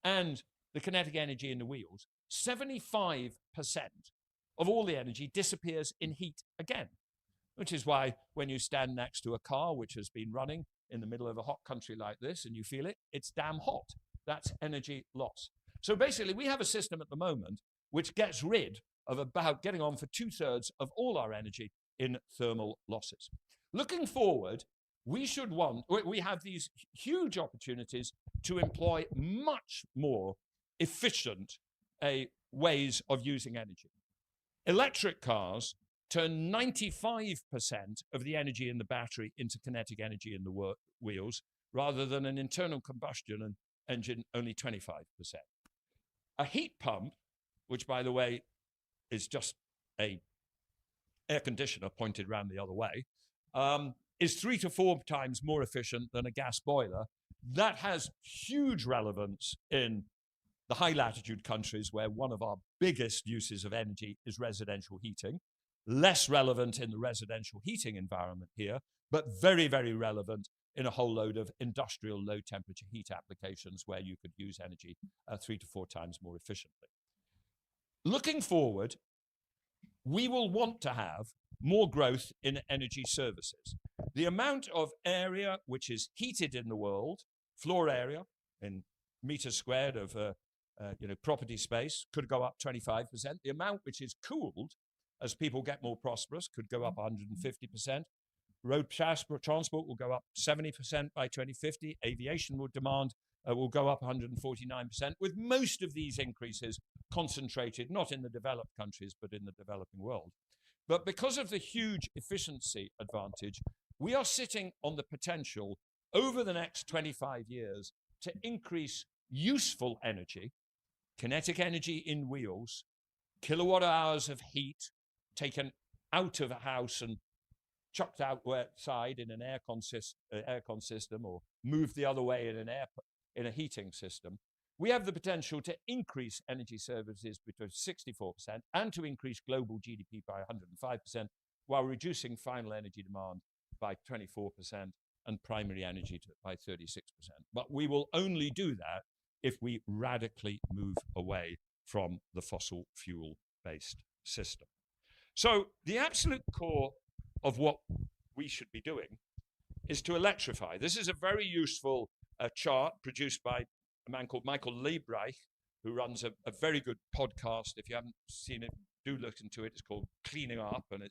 and the kinetic energy in the wheels, 75% of all the energy disappears in heat again, which is why when you stand next to a car which has been running in the middle of a hot country like this and you feel it, it's damn hot. That's energy loss. So basically, we have a system at the moment which gets rid of about getting on for 2/3 of all our energy in thermal losses. Looking forward, we have these huge opportunities to employ much more efficient ways of using energy. Electric cars turn 95% of the energy in the battery into kinetic energy in the wheels, rather than an internal combustion engine only 25%. A heat pump, which by the way is just a air conditioner pointed around the other way, is 3 to 4 times more efficient than a gas boiler. That has huge relevance in the high latitude countries where one of our biggest uses of energy is residential heating. Less relevant in the residential heating environment here, but very, very relevant in a whole load of industrial low temperature heat applications where you could use energy 3 to 4 times more efficiently. Looking forward, we will want to have more growth in energy services. The amount of area which is heated in the world, floor area in meters squared of property space, could go up 25%. The amount which is cooled as people get more prosperous could go up 150%. Road transport will go up 70% by 2050. Aviation demand will go up 149%, with most of these increases concentrated not in the developed countries, but in the developing world. But because of the huge efficiency advantage, we are sitting on the potential over the next 25 years to increase useful energy, kinetic energy in wheels, kilowatt hours of heat taken out of a house and chucked outside in an aircon system, or moved the other way in a heating system. We have the potential to increase energy services by 64% and to increase global GDP by 105%, while reducing final energy demand by 24% and primary energy by 36%. But we will only do that if we radically move away from the fossil fuel-based system. So the absolute core of what we should be doing is to electrify. This is a very useful chart produced by a man called Michael Liebreich, who runs a very good podcast. If you haven't seen it, do look into it. It's called Cleaning Up, and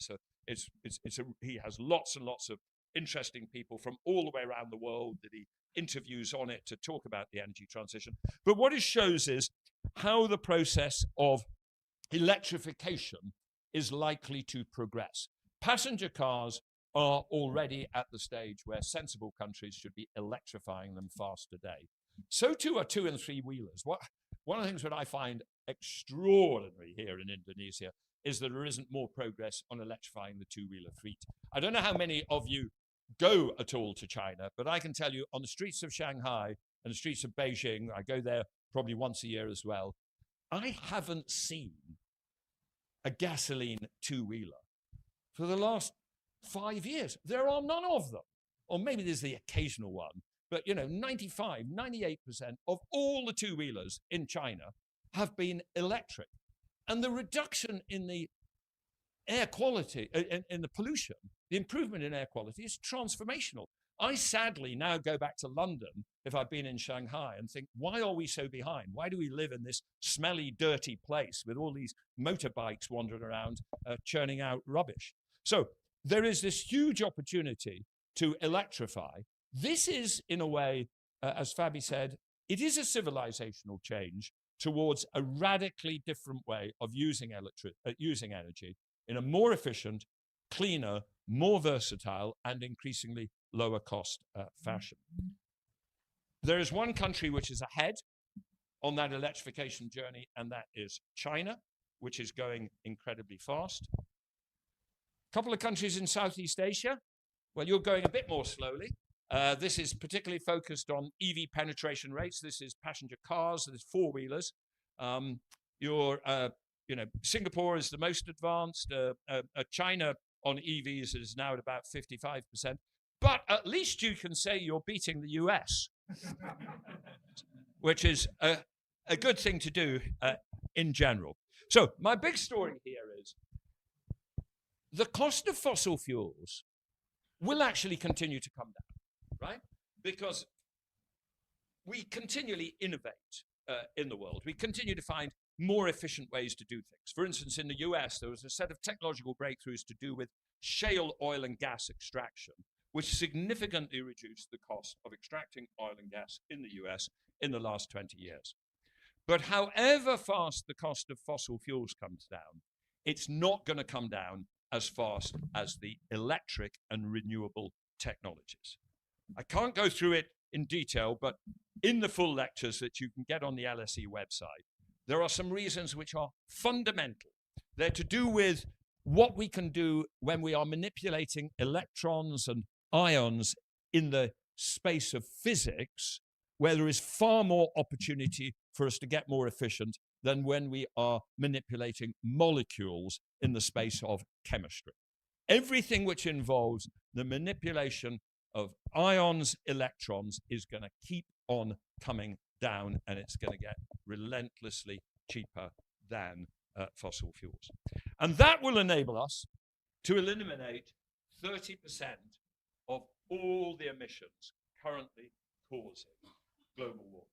he has lots and lots of interesting people from all the way around the world that he interviews on it to talk about the energy transition. But what it shows is how the process of electrification is likely to progress. Passenger cars are already at the stage where sensible countries should be electrifying them fast today. So too are 2- and 3-wheelers. One of the things that I find extraordinary here in Indonesia is that there isn't more progress on electrifying the 2-wheeler fleet. I don't know how many of you go at all to China, but I can tell you on the streets of Shanghai and the streets of Beijing, I go there probably once a year as well, I haven't seen a gasoline 2-wheeler for the last 5 years. There are none of them. Or maybe there's the occasional one, but 95, 98% of all the 2-wheelers in China have been electric. And the reduction in the air quality, in the pollution, the improvement in air quality is transformational. I sadly now go back to London if I've been in Shanghai and think, why are we so behind? Why do we live in this smelly, dirty place with all these motorbikes wandering around, churning out rubbish? So there is this huge opportunity to electrify. This is, in a way, as Fabi said, it is a civilizational change towards a radically different way of using energy in a more efficient, cleaner, more versatile, and increasingly lower cost fashion. There is one country which is ahead on that electrification journey, and that is China. which is going incredibly fast. A couple of countries in Southeast Asia, well, you're going a bit more slowly. This is particularly focused on EV penetration rates. This is passenger cars, this is four-wheelers. Singapore is the most advanced. China on EVs is now at about 55%. But at least you can say you're beating the US, which is a good thing to do in general. So my big story here is the cost of fossil fuels will actually continue to come down, right? Because we continually innovate in the world. We continue to find more efficient ways to do things. For instance, in the US, there was a set of technological breakthroughs to do with shale oil and gas extraction, which significantly reduced the cost of extracting oil and gas in the US in the last 20 years. But however fast the cost of fossil fuels comes down, it's not going to come down as fast as the electric and renewable technologies. I can't go through it in detail, but in the full lectures that you can get on the LSE website, there are some reasons which are fundamental. They're to do with what we can do when we are manipulating electrons and ions in the space of physics, where there is far more opportunity for us to get more efficient than when we are manipulating molecules in the space of chemistry. Everything which involves the manipulation of ions, electrons, is going to keep on coming down, and it's going to get relentlessly cheaper than fossil fuels. And that will enable us to eliminate 30% of all the emissions currently causing global warming.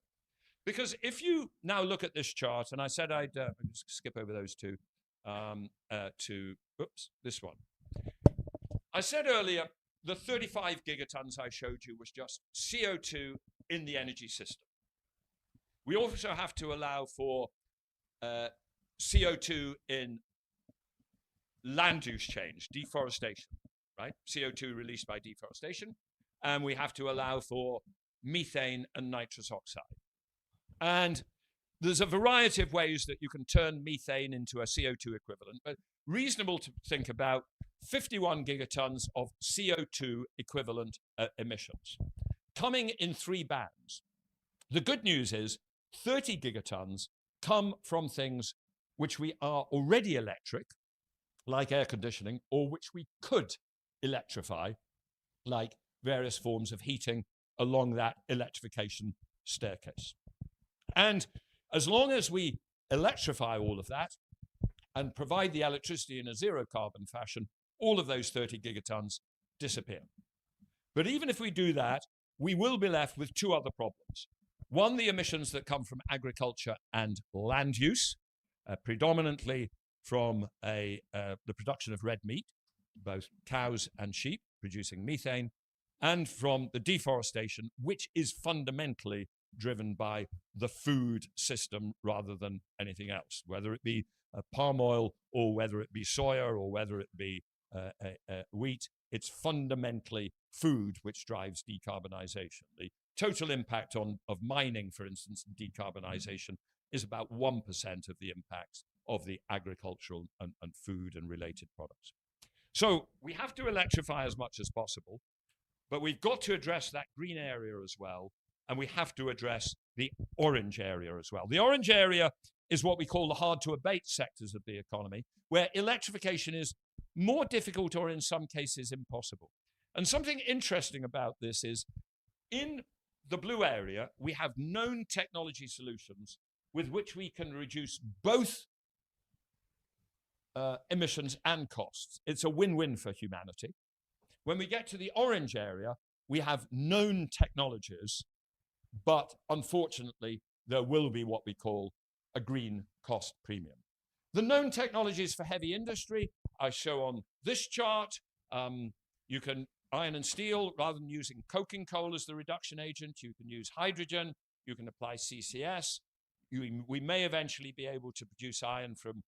Because if you now look at this chart, and I said I'd just skip over those two this one. I said earlier, the 35 gigatons I showed you was just CO2 in the energy system. We also have to allow for CO2 in land use change, deforestation, right? CO2 released by deforestation. And we have to allow for methane and nitrous oxide. And there's a variety of ways that you can turn methane into a CO2 equivalent, but reasonable to think about 51 gigatons of CO2 equivalent emissions, coming in three bands. The good news is 30 gigatons come from things which we are already electric, like air conditioning, or which we could electrify, like various forms of heating along that electrification staircase. And as long as we electrify all of that and provide the electricity in a zero carbon fashion, all of those 30 gigatons disappear. But even if we do that, we will be left with two other problems. One, the emissions that come from agriculture and land use, predominantly from the production of red meat, both cows and sheep producing methane, and from the deforestation, which is fundamentally driven by the food system rather than anything else, whether it be palm oil or whether it be soya or whether it be wheat. It's fundamentally food which drives decarbonization. The total impact of mining, for instance, decarbonization is about 1% of the impacts of the agricultural and food and related products. So we have to electrify as much as possible, but we've got to address that green area as well, and we have to address the orange area as well. The orange area is what we call the hard-to-abate sectors of the economy, where electrification is more difficult or in some cases impossible. And something interesting about this is, in the blue area, we have known technology solutions with which we can reduce both emissions and costs. It's a win-win for humanity. When we get to the orange area, we have known technologies, but unfortunately, there will be what we call a green cost premium. The known technologies for heavy industry I show on this chart. You can iron and steel, rather than using coking coal as the reduction agent, you can use hydrogen, you can apply CCS. We may eventually be able to produce iron from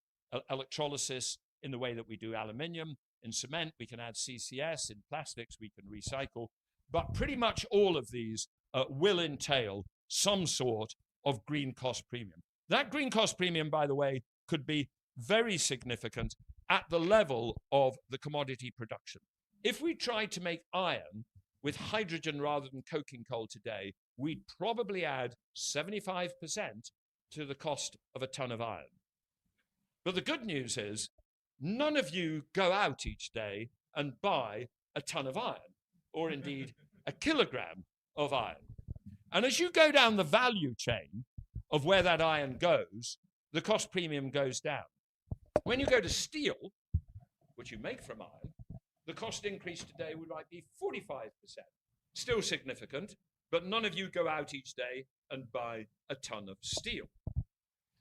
electrolysis in the way that we do aluminium. In cement, we can add CCS. In plastics, we can recycle. But pretty much all of these will entail some sort of green cost premium. That green cost premium, by the way, could be very significant at the level of the commodity production. If we tried to make iron with hydrogen rather than coking coal today, we'd probably add 75% to the cost of a ton of iron. But the good news is, none of you go out each day and buy a ton of iron, or indeed a kilogram of iron. And as you go down the value chain of where that iron goes, the cost premium goes down. When you go to steel, which you make from iron, the cost increase today would might be 45%. Still significant, but none of you go out each day and buy a ton of steel.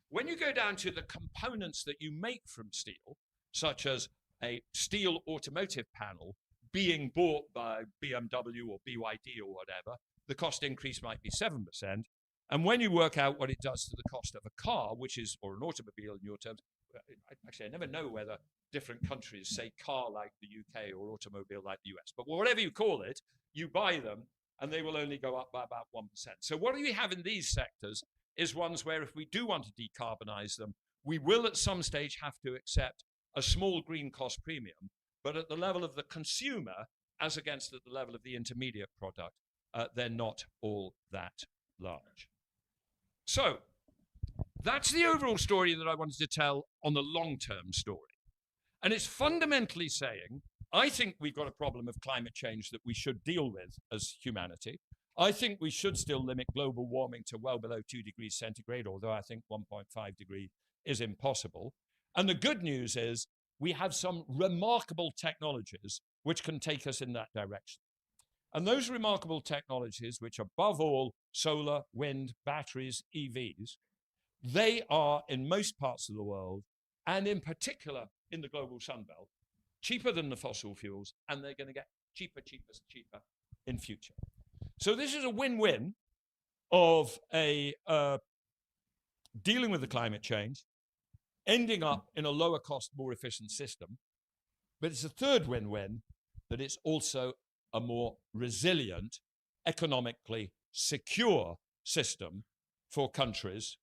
When you go down to the components that you make from steel, such as a steel automotive panel being bought by BMW or BYD or whatever, the cost increase might be 7%. And when you work out what it does to the cost of a car, which is, or an automobile in your terms, actually, I never know whether different countries say car like the UK or automobile like the US, but whatever you call it, you buy them and they will only go up by about 1%. So what do we have in these sectors is ones where if we do want to decarbonize them, we will at some stage have to accept a small green cost premium, but at the level of the consumer, as against at the level of the intermediate product, they're not all that large. So that's the overall story that I wanted to tell on the long-term story. And it's fundamentally saying, I think we've got a problem of climate change that we should deal with as humanity. I think we should still limit global warming to well below 2 degrees centigrade, although I think 1.5 degree is impossible. And the good news is we have some remarkable technologies which can take us in that direction. And those remarkable technologies, which above all solar, wind, batteries, EVs, they are in most parts of the world, and in particular in the global Sun Belt, cheaper than the fossil fuels, and they're going to get cheaper in future. So this is a win-win of a dealing with the climate change, ending up in a lower cost, more efficient system. But it's a third win-win, that it's also a more resilient, economically secure system for countries.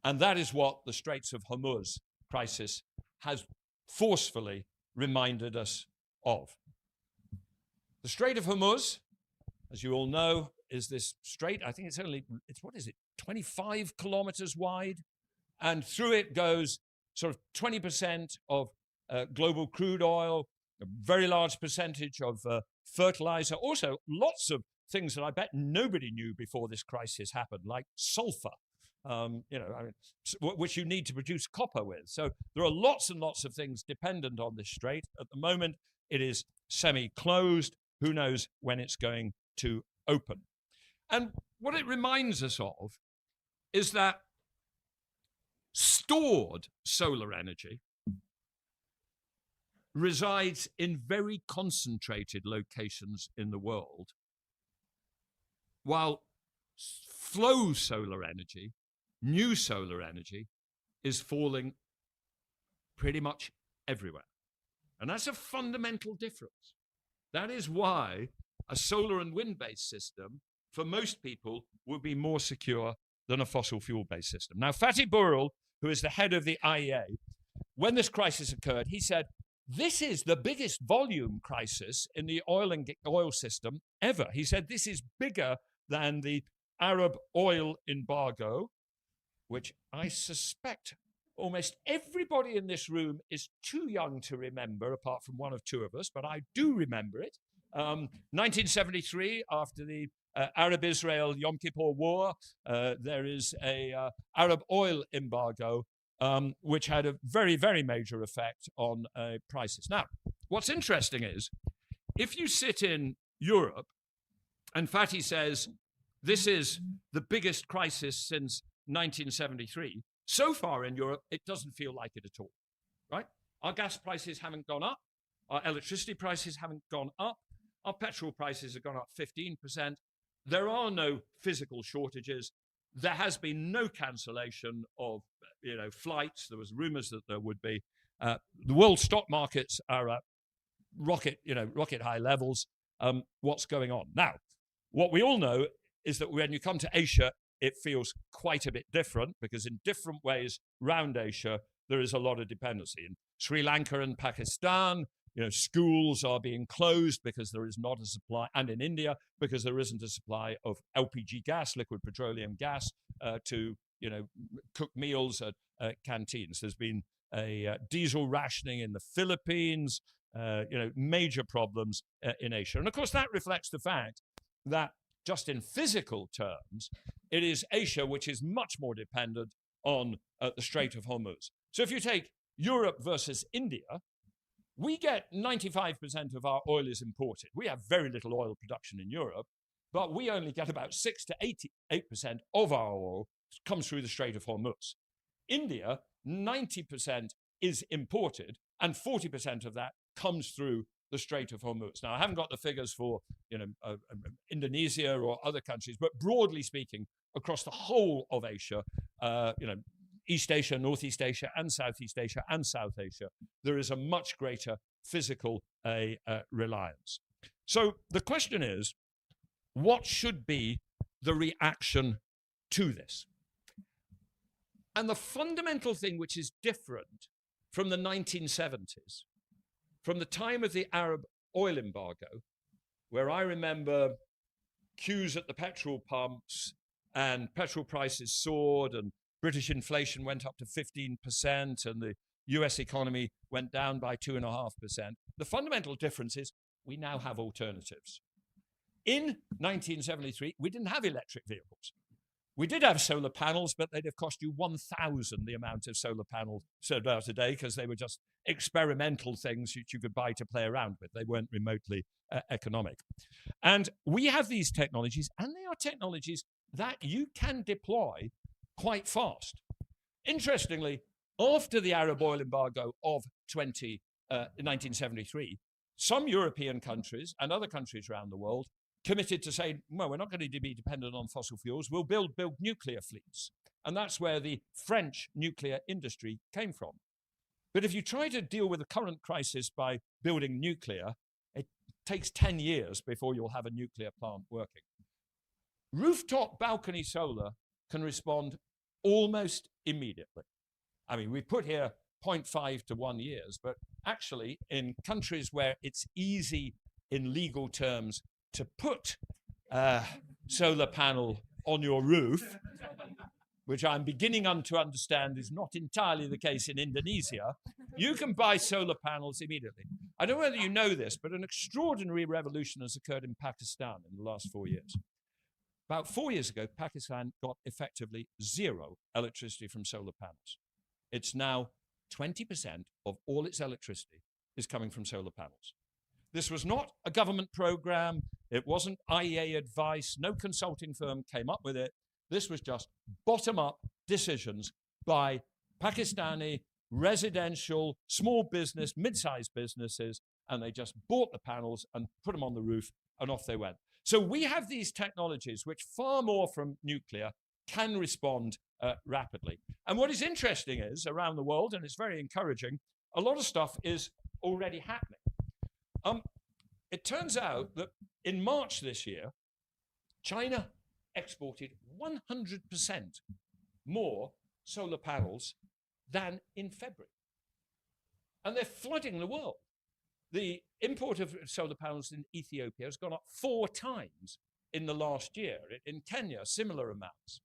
And that is what the Straits of Hormuz crisis has forcefully reminded us of. The Strait of Hormuz, as you all know, is this strait. I think it's what is it, 25 kilometers wide? And through it goes sort of 20% of global crude oil, a very large percentage of fertilizer, also lots of things that I bet nobody knew before this crisis happened, like sulfur, which you need to produce copper with. So there are lots and lots of things dependent on this strait. At the moment, it is semi-closed. Who knows when it's going to open? And what it reminds us of is that stored solar energy resides in very concentrated locations in the world, while flow solar energy, new solar energy, is falling pretty much everywhere. And that's a fundamental difference. That is why a solar and wind-based system, for most people, would be more secure than a fossil fuel-based system. Now, Fatih Birol, who is the head of the IEA, when this crisis occurred, he said, this is the biggest volume crisis in the oil system ever. He said, this is bigger than the Arab oil embargo, which I suspect almost everybody in this room is too young to remember, apart from one or two of us, but I do remember it. 1973, after the Arab-Israel-Yom Kippur War, there is a Arab oil embargo, which had a very, very major effect on prices. Now, what's interesting is, if you sit in Europe, and Fatih says, this is the biggest crisis since 1973, so far in Europe, it doesn't feel like it at all, right? Our gas prices haven't gone up. Our electricity prices haven't gone up. Our petrol prices have gone up 15%. There are no physical shortages. There has been no cancellation of flights. There was rumors that there would be. The world stock markets are at rocket high levels. What's going on? Now, what we all know is that when you come to Asia, it feels quite a bit different, because in different ways around Asia, there is a lot of dependency. In Sri Lanka and Pakistan, schools are being closed because there is not a supply, and in India because there isn't a supply of LPG gas, liquid petroleum gas, to cook meals at canteens. There's been a diesel rationing in the Philippines, major problems in Asia. And of course, that reflects the fact that just in physical terms, it is Asia which is much more dependent on the Strait of Hormuz. So if you take Europe versus India, we get 95% of our oil is imported. We have very little oil production in Europe, but we only get about 6 to 88% of our oil comes through the Strait of Hormuz. India, 90% is imported, and 40% of that comes through the Strait of Hormuz. Now, I haven't got the figures for Indonesia or other countries, but broadly speaking, across the whole of Asia, East Asia, Northeast Asia, and Southeast Asia, and South Asia, there is a much greater physical reliance. So the question is, what should be the reaction to this? And the fundamental thing which is different from the 1970s, from the time of the Arab oil embargo, where I remember queues at the petrol pumps and petrol prices soared and British inflation went up to 15% and the US economy went down by 2.5%. The fundamental difference is we now have alternatives. In 1973, we didn't have electric vehicles. We did have solar panels, but they'd have cost you 1,000 the amount of solar panels sold out today because they were just experimental things that you could buy to play around with. They weren't remotely economic. And we have these technologies, and they are technologies that you can deploy quite fast. Interestingly, after the Arab oil embargo of 1973, some European countries and other countries around the world committed to say, well, we're not going to be dependent on fossil fuels, we'll build nuclear fleets. And that's where the French nuclear industry came from. But if you try to deal with the current crisis by building nuclear, it takes 10 years before you'll have a nuclear plant working. Rooftop balcony solar can respond almost immediately. I mean, we put here 0.5 to 1 years, but actually in countries where it's easy in legal terms to put a solar panel on your roof, which I'm beginning to understand is not entirely the case in Indonesia, you can buy solar panels immediately. I don't know whether you know this, but an extraordinary revolution has occurred in Pakistan in the last 4 years. About 4 years ago, Pakistan got effectively zero electricity from solar panels. It's now 20% of all its electricity is coming from solar panels. This was not a government program. It wasn't IEA advice. No consulting firm came up with it. This was just bottom-up decisions by Pakistani residential, small business, mid-sized businesses, and they just bought the panels and put them on the roof, and off they went. So we have these technologies which, far more from nuclear, can respond rapidly. And what is interesting is, around the world, and it's very encouraging, a lot of stuff is already happening. It turns out that in March this year, China exported 100% more solar panels than in February. And they're flooding the world. The import of solar panels in Ethiopia has gone up 4 times in the last year. In Kenya, similar amounts.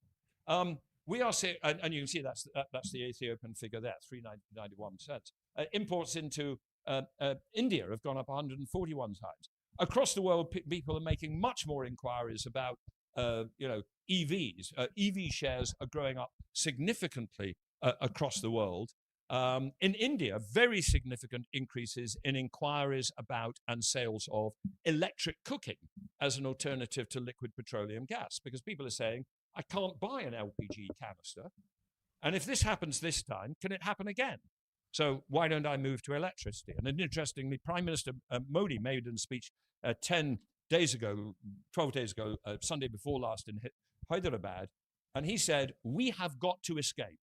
We are seeing, and you can see that's the Ethiopian figure there, 391%. Imports into India have gone up 141 times. Across the world, people are making much more inquiries about, EVs. EV shares are growing up significantly across the world. In India, very significant increases in inquiries about and sales of electric cooking as an alternative to liquid petroleum gas, because people are saying, I can't buy an LPG canister. And if this happens this time, can it happen again? So why don't I move to electricity? And interestingly, Prime Minister Modi made a speech 12 days ago, Sunday before last in Hyderabad, and he said, we have got to escape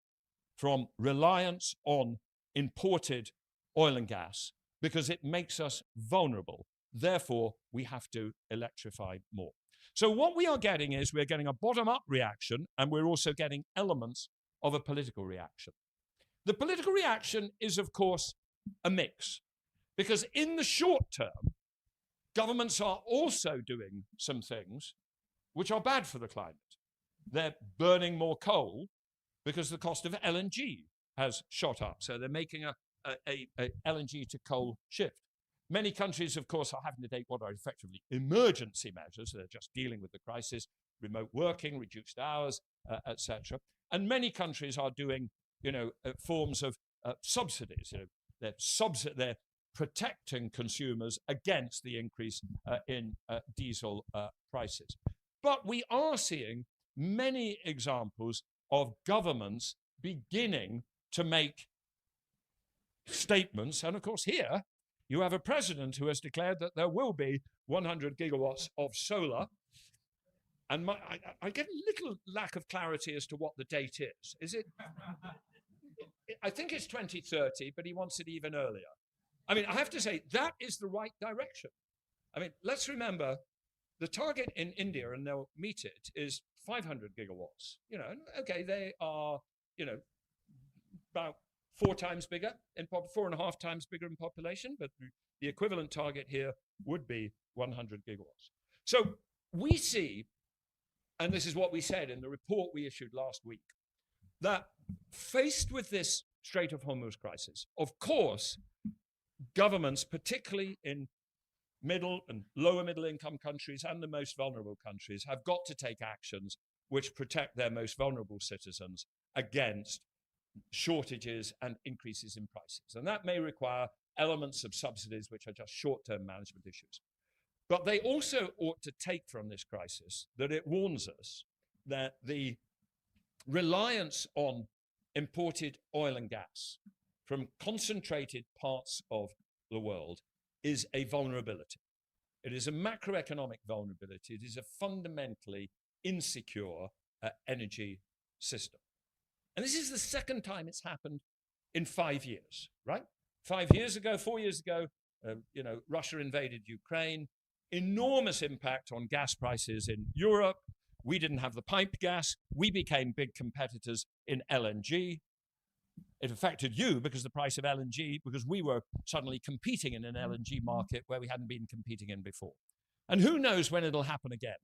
from reliance on imported oil and gas because it makes us vulnerable. Therefore, we have to electrify more. So what we are getting is we're getting a bottom-up reaction, and we're also getting elements of a political reaction. The political reaction is, of course, a mix, because in the short term, governments are also doing some things which are bad for the climate. They're burning more coal because the cost of LNG has shot up. So they're making a LNG to coal shift. Many countries, of course, are having to take what are effectively emergency measures. They're just dealing with the crisis, remote working, reduced hours, etc. And many countries are doing, forms of subsidies. They're protecting consumers against the increase in diesel prices. But we are seeing many examples of governments beginning to make statements. And of course, here you have a president who has declared that there will be 100 gigawatts of solar. And I get a little lack of clarity as to what the date is. Is it? I think it's 2030, but he wants it even earlier. I mean, I have to say, that is the right direction. I mean, let's remember the target in India, and they'll meet it, is 500 gigawatts. Okay, they are, about 4 times bigger, 4.5 times bigger in population, but the equivalent target here would be 100 gigawatts. So we see, and this is what we said in the report we issued last week, that faced with this Strait of Hormuz crisis, of course, governments, particularly in middle and lower middle income countries and the most vulnerable countries, have got to take actions which protect their most vulnerable citizens against shortages and increases in prices. And that may require elements of subsidies which are just short-term management issues. But they also ought to take from this crisis that it warns us that the reliance on imported oil and gas from concentrated parts of the world is a vulnerability. It is a macroeconomic vulnerability. It is a fundamentally insecure energy system. And this is the second time it's happened in 5 years, right? 4 years ago, Russia invaded Ukraine. Enormous impact on gas prices in Europe. We didn't have the piped gas. We became big competitors in LNG. It affected you because the price of LNG, because we were suddenly competing in an LNG market where we hadn't been competing in before. And who knows when it'll happen again?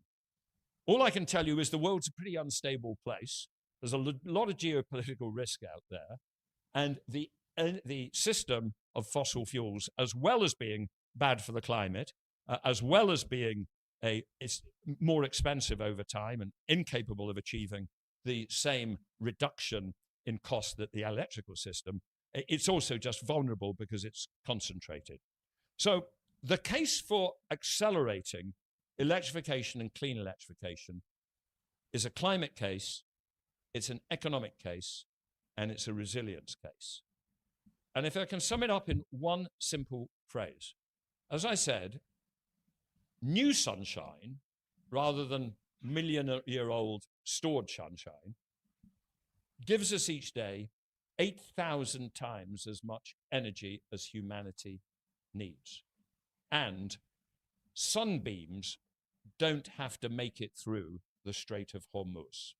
All I can tell you is the world's a pretty unstable place. There's a lot of geopolitical risk out there. And the system of fossil fuels, as well as being bad for the climate, as well as being it's more expensive over time and incapable of achieving the same reduction in cost that the electrical system, it's also just vulnerable because it's concentrated. So the case for accelerating electrification and clean electrification is a climate case, it's an economic case, and it's a resilience case. And if I can sum it up in one simple phrase, as I said, new sunshine, rather than million-year-old stored sunshine, gives us each day 8,000 times as much energy as humanity needs. And sunbeams don't have to make it through the Strait of Hormuz.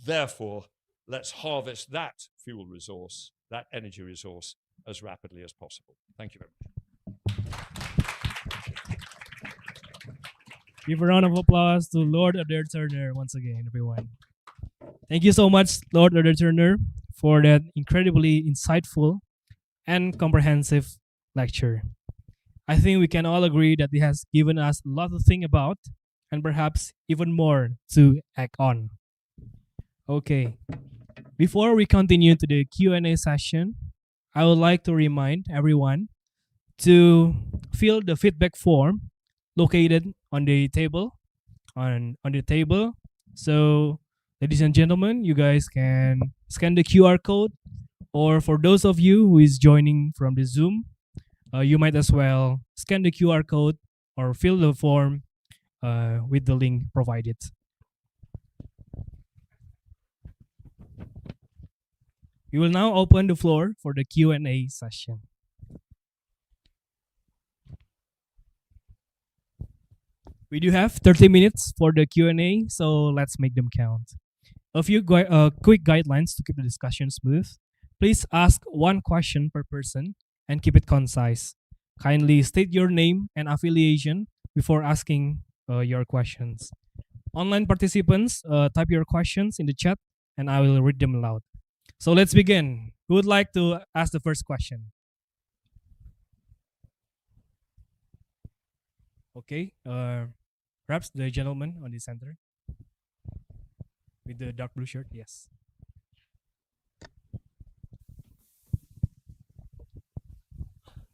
Therefore, let's harvest that fuel resource, that energy resource, as rapidly as possible. Thank you very much. Give a round of applause to Lord Adair Turner once again, everyone. Thank you so much, Lord Adair Turner, for that incredibly insightful and comprehensive lecture. I think we can all agree that it has given us a lot to think about and perhaps even more to act on. Okay, before we continue to the Q&A session, I would like to remind everyone to fill the feedback form located on the table. On the table. So, ladies and gentlemen, you guys can scan the QR code, or for those of you who is joining from the Zoom, you might as well scan the QR code or fill the form with the link provided. We will now open the floor for the Q&A session. We do have 30 minutes for the Q&A, so let's make them count. A few quick guidelines to keep the discussion smooth. Please ask one question per person and keep it concise. Kindly state your name and affiliation before asking your questions. Online participants, type your questions in the chat and I will read them aloud. So let's begin. Who would like to ask the first question? Okay, perhaps the gentleman on the center with the dark blue shirt. Yes.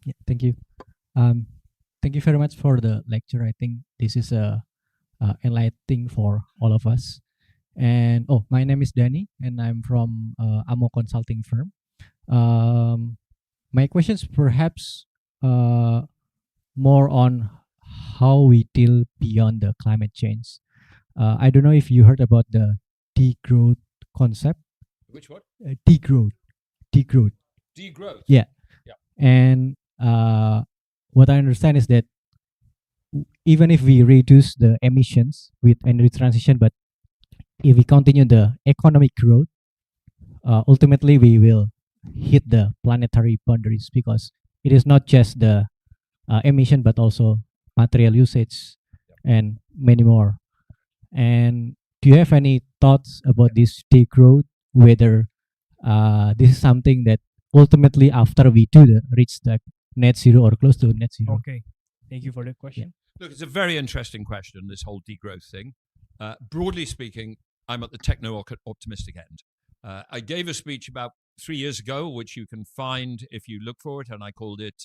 Yeah, thank you. Thank you very much for the lecture. I think this is enlightening for all of us. And my name is Danny, and I'm from Amo Consulting Firm. My questions perhaps more on how we deal beyond the climate change. I don't know if you heard about the degrowth concept. Which one? Degrowth. Degrowth. Yeah. Yeah. And what I understand is that even if we reduce the emissions with energy transition, but if we continue the economic growth, ultimately we will hit the planetary boundaries, because it is not just the emission, but also material usage and many more. And do you have any thoughts about this degrowth, whether this is something that ultimately after we reach the net zero or close to net zero? Okay. Thank you for the question. Look, it's a very interesting question, this whole degrowth thing. Broadly speaking, I'm at the techno-optimistic end. I gave a speech about 3 years ago, which you can find if you look for it, and I called it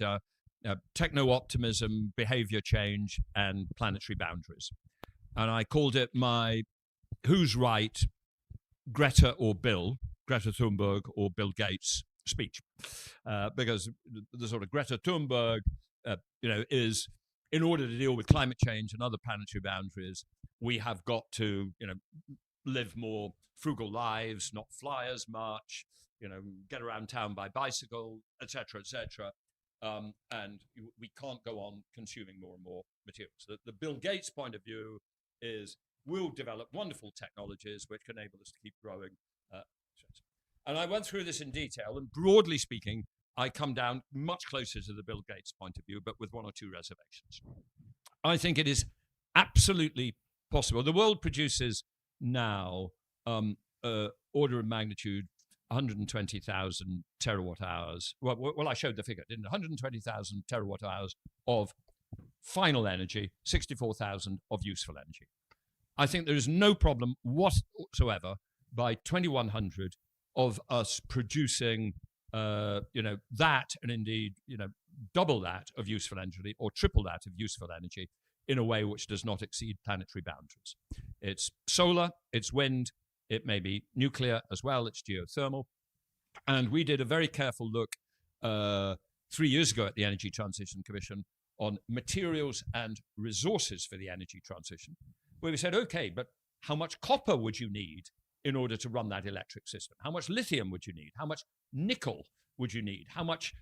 Techno-Optimism, Behavior Change, and Planetary Boundaries. And I called it my Who's Right, Greta or Bill, Greta Thunberg or Bill Gates speech. Because the sort of Greta Thunberg, is, in order to deal with climate change and other planetary boundaries, we have got to, live more frugal lives, not fly as much, get around town by bicycle, etc., etc. And we can't go on consuming more and more materials. The Bill Gates point of view is we'll develop wonderful technologies which can enable us to keep growing. And I went through this in detail, and broadly speaking, I come down much closer to the Bill Gates point of view, but with one or two reservations. I think it is absolutely possible. The world produces now order of magnitude 120,000 terawatt hours. Well, I showed the figure, didn't I? 120,000 terawatt hours of final energy, 64,000 of useful energy. I think there is no problem whatsoever by 2100 of us producing that, and indeed, double that of useful energy or triple that of useful energy in a way which does not exceed planetary boundaries. It's solar, it's wind, it may be nuclear as well, it's geothermal. And we did a very careful look 3 years ago at the Energy Transition Commission on materials and resources for the energy transition, where we said, okay, but how much copper would you need in order to run that electric system? How much lithium would you need? How much nickel would you need? How much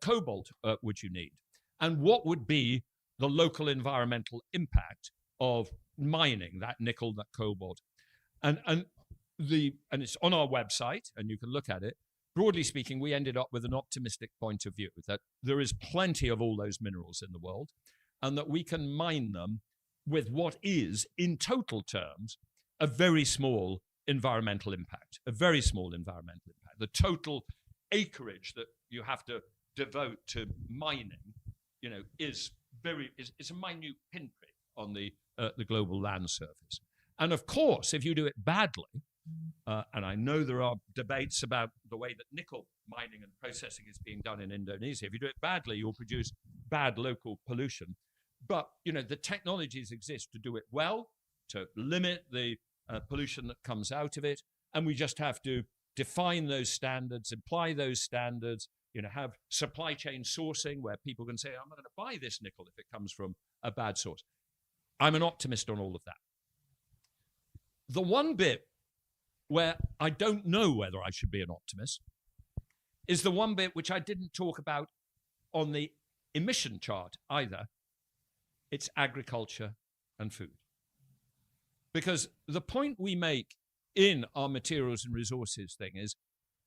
cobalt would you need? And what would be the local environmental impact of mining that nickel, that cobalt? And it's on our website, and you can look at it. Broadly speaking, we ended up with an optimistic point of view that there is plenty of all those minerals in the world, and that we can mine them with what is, in total terms, a very small environmental impact, The total acreage that you have to devote to mining, is a minute pinprick on the global land surface. And of course, if you do it badly, and I know there are debates about the way that nickel mining and processing is being done in Indonesia. If you do it badly, you'll produce bad local pollution. But, the technologies exist to do it well, to limit the pollution that comes out of it. And we just have to define those standards, apply those standards, have supply chain sourcing where people can say, I'm not going to buy this nickel if it comes from a bad source. I'm an optimist on all of that. The one bit where I don't know whether I should be an optimist is the one bit which I didn't talk about on the emission chart either. It's agriculture and food. Because the point we make in our materials and resources thing is,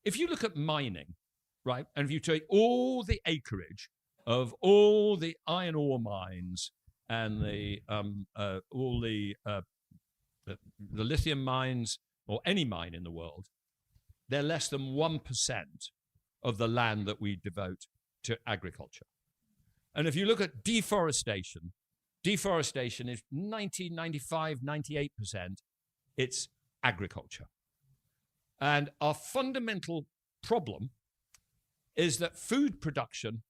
if you look at mining, right, and if you take all the acreage of all the iron ore mines and all the lithium mines, or any mine in the world, they're less than 1% of the land that we devote to agriculture. And if you look at deforestation is 90, 95, 98%. It's agriculture. And our fundamental problem is that food production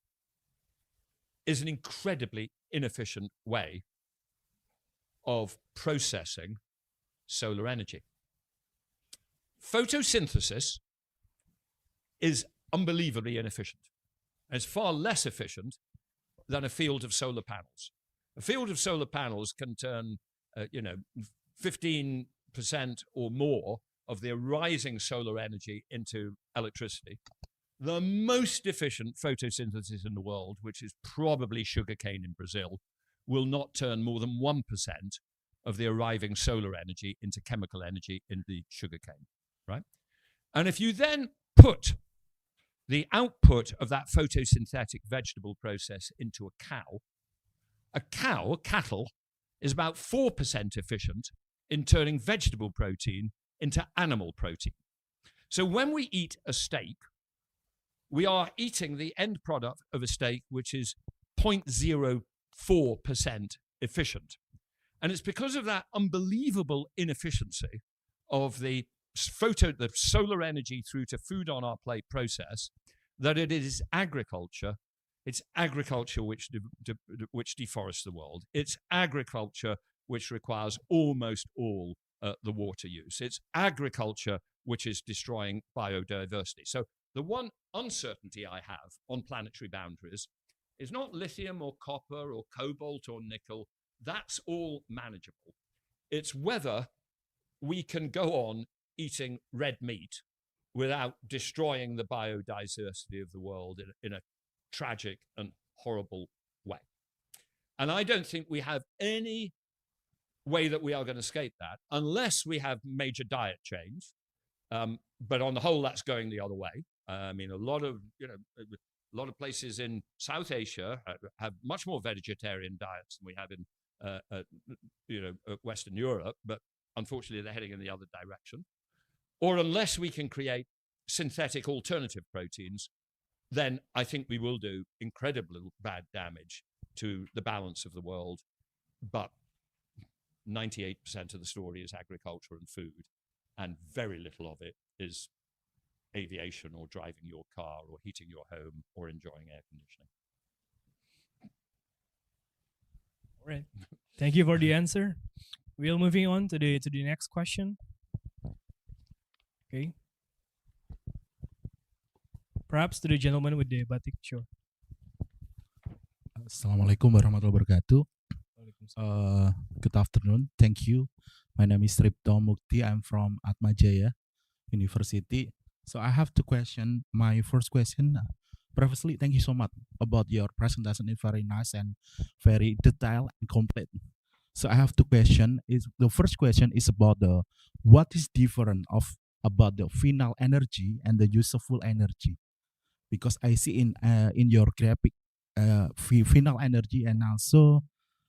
is an incredibly inefficient way of processing solar energy. Photosynthesis is unbelievably inefficient. It's far less efficient than a field of solar panels. A field of solar panels can turn, 15% or more of the arising solar energy into electricity. The most efficient photosynthesis in the world, which is probably sugarcane in Brazil, will not turn more than 1% of the arriving solar energy into chemical energy in the sugarcane, right? And if you then put the output of that photosynthetic vegetable process into a cattle, is about 4% efficient in turning vegetable protein into animal protein. So when we eat a steak, we are eating the end product of a steak which is 0.04% efficient. And it's because of that unbelievable inefficiency of the solar energy through to food on our plate process that it is agriculture. It's agriculture which deforests the world. It's agriculture which requires almost all the water use. It's agriculture which is destroying biodiversity. So the one uncertainty I have on planetary boundaries is not lithium or copper or cobalt or nickel. That's all manageable. It's whether we can go on eating red meat without destroying the biodiversity of the world in a tragic and horrible way. And I don't think we have any way that we are going to escape that unless we have major diet change. But on the whole, that's going the other way. I mean, a lot of places in South Asia have much more vegetarian diets than we have in Western Europe, but unfortunately they're heading in the other direction. Or unless we can create synthetic alternative proteins, then I think we will do incredibly bad damage to the balance of the world. But 98% of the story is agriculture and food, and very little of it is aviation or driving your car or heating your home or enjoying air conditioning. All right. Thank you for the answer. We're moving on to the next question. Okay. Perhaps to the gentleman with the batik. Sure. Assalamualaikum warahmatullahi wabarakatuh. Good afternoon. Thank you. My name is Ripto Mukti. I'm from Atmajaya University. So I have two questions. My first question, previously, thank you so much about your presentation. It's very nice and very detailed and complete. So I have two questions. The first question is about what is different about the final energy and the useful energy, because I see in your graphic final energy and also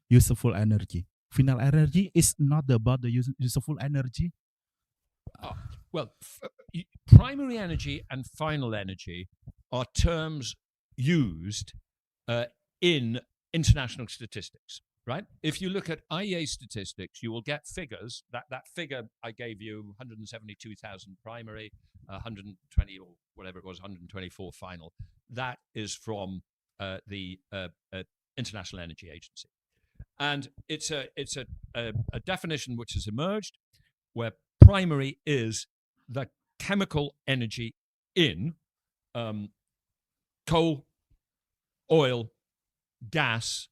useful energy. Final energy is not about the useful energy. Primary energy and final energy are terms used in international statistics, right? If you look at IEA statistics, you will get figures. That figure I gave you, 172,000 primary, 120 or whatever it was, 124 final. That is from the International Energy Agency. And it's a definition which has emerged where primary is the chemical energy in coal, oil, gas,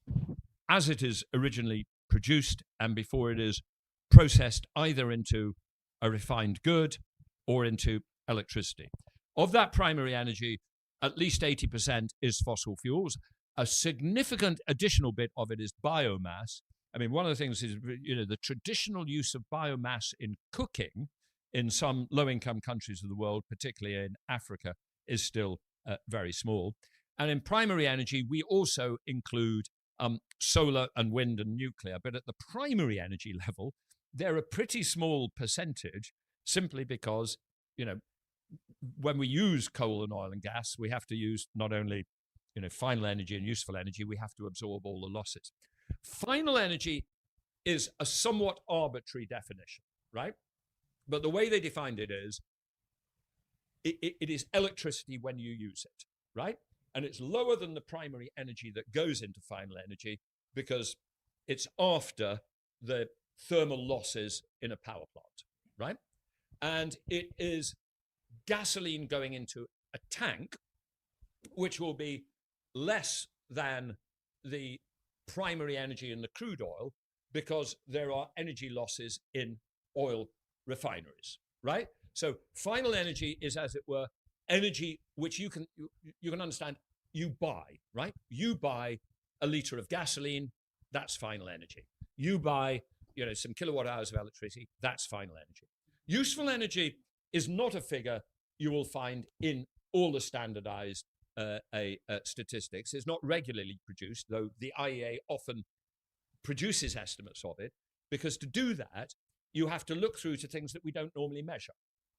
as it is originally produced and before it is processed either into a refined good or into electricity. Of that primary energy, at least 80% is fossil fuels. A significant additional bit of it is biomass. I mean, one of the things is, the traditional use of biomass in cooking in some low-income countries of the world, particularly in Africa, is still very small. And in primary energy, we also include solar and wind and nuclear. But at the primary energy level, they're a pretty small percentage, simply because, when we use coal and oil and gas, we have to use not only, final energy and useful energy, we have to absorb all the losses. Final energy is a somewhat arbitrary definition, right? But the way they defined it is, it is electricity when you use it, right? And it's lower than the primary energy that goes into final energy because it's after the thermal losses in a power plant, right? And it is gasoline going into a tank, which will be less than the primary energy in the crude oil because there are energy losses in oil refineries, right? So final energy is, as it were, energy which you can understand you buy, right? You buy a liter of gasoline, that's final energy. You buy, some kilowatt hours of electricity, that's final energy. Useful energy is not a figure you will find in all the standardized statistics. It's not regularly produced, though the IEA often produces estimates of it, because to do that, you have to look through to things that we don't normally measure,